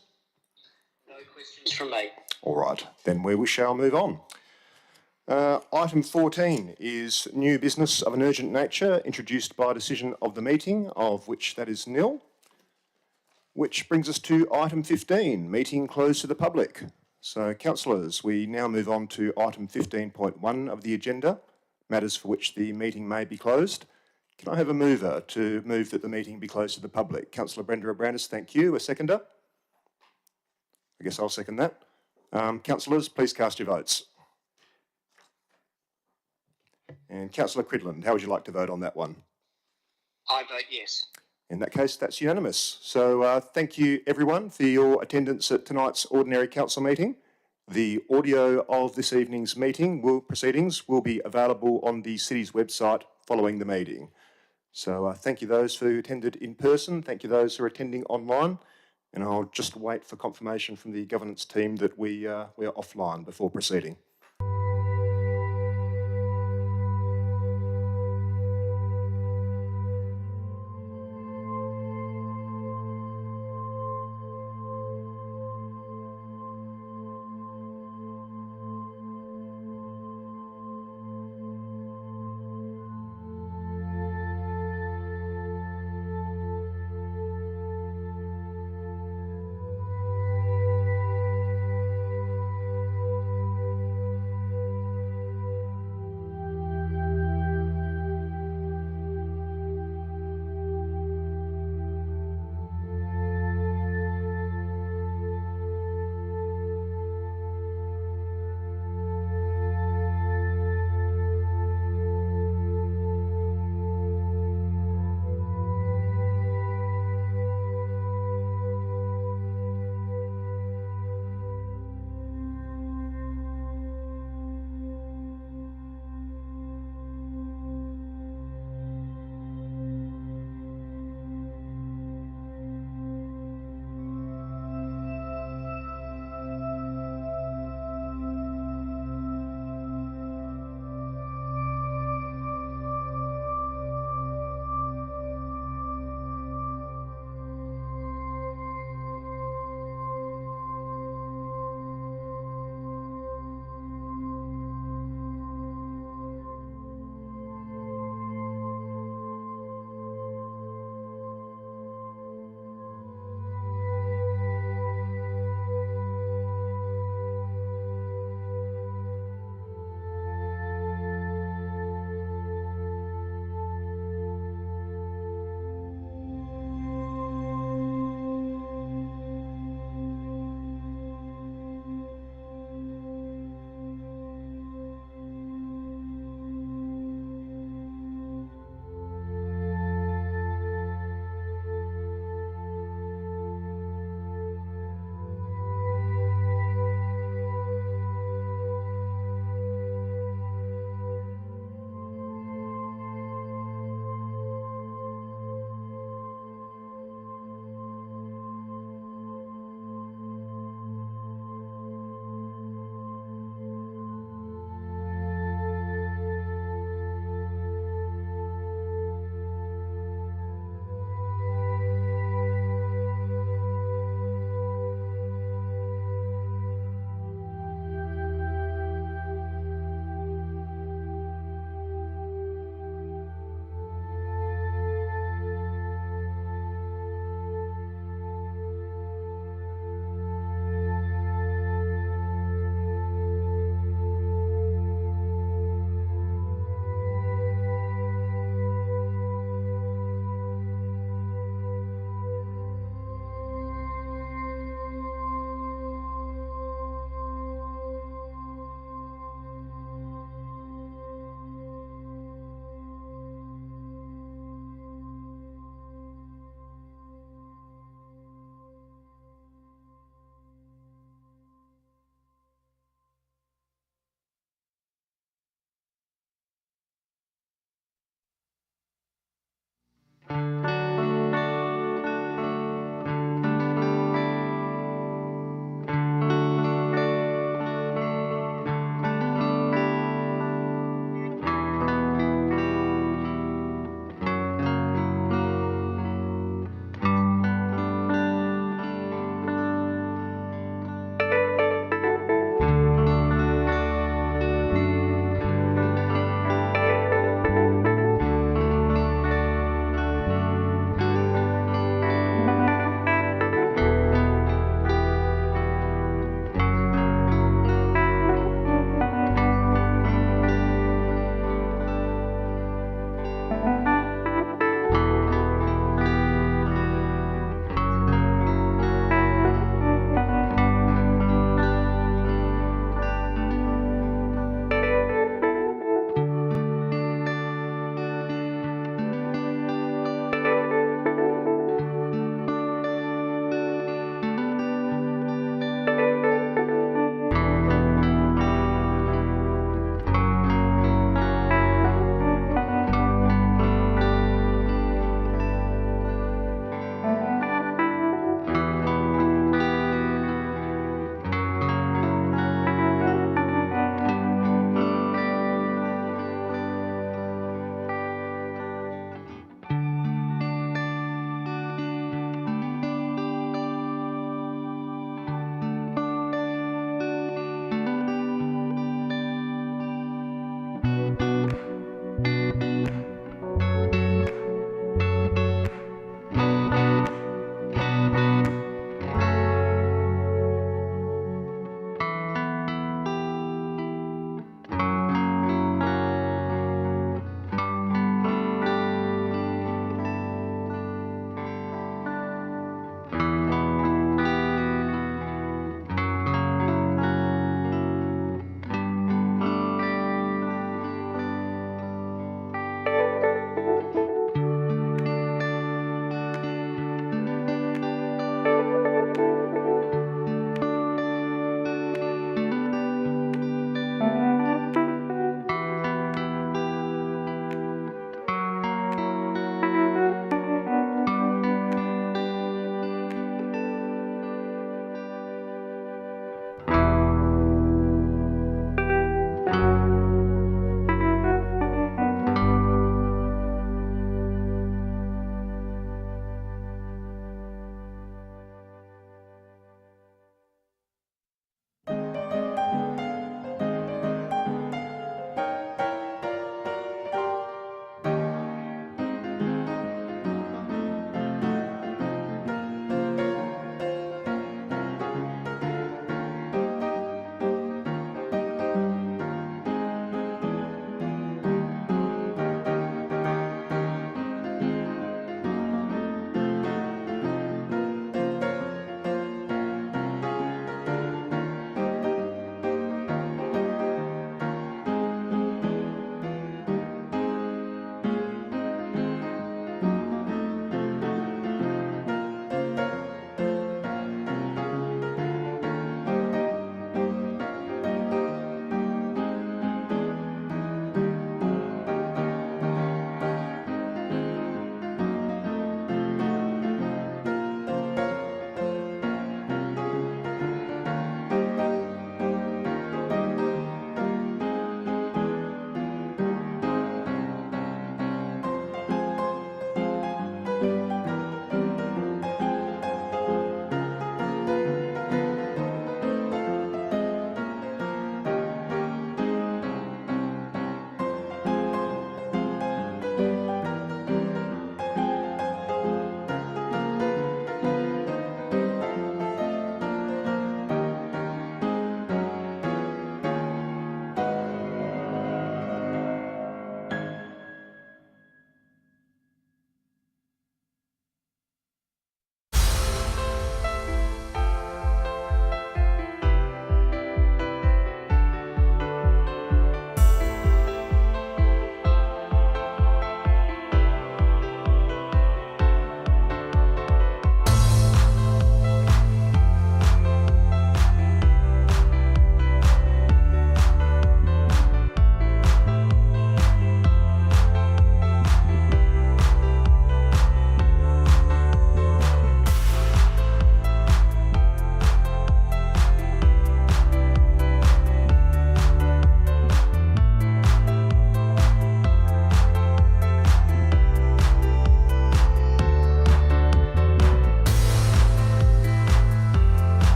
questions from me. All right, then we shall move on. Item 14 is new business of an urgent nature introduced by decision of the meeting, of which that is nil. Which brings us to item 15, meeting closed to the public. So, councillors, we now move on to item 15.1 of the agenda, matters for which the meeting may be closed. Can I have a mover to move that the meeting be closed to the public? Councillor Brenda Brandis, thank you. A seconder? I guess I'll second that. Councillors, please cast your votes. And Councillor Cridland, how would you like to vote on that one? I vote yes. In that case, that's unanimous. So thank you everyone for your attendance at tonight's ordinary council meeting. The audio of this evening's proceedings will be available on the city's website following the meeting. So thank you those who attended in person, thank you those who are attending online, and I'll just wait for confirmation from the governance team that we are offline before proceeding.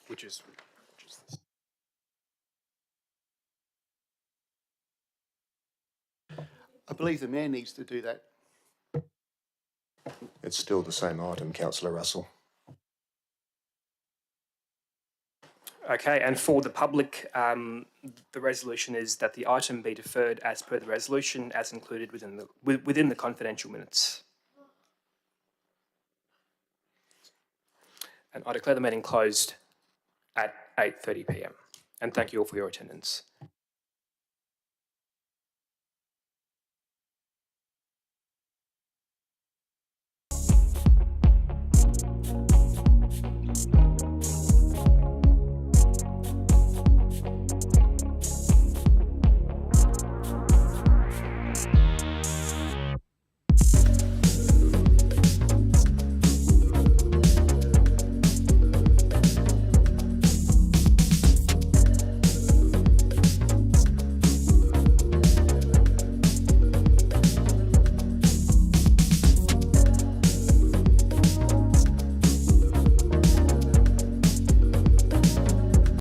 which is this. I believe the mayor needs to do that. It's still the same item, Councillor Russell. Okay, and for the public, the resolution is that the item be deferred as per the resolution as included within the confidential minutes. And I declare the meeting closed at 8:30 p.m. And thank you all for your attendance.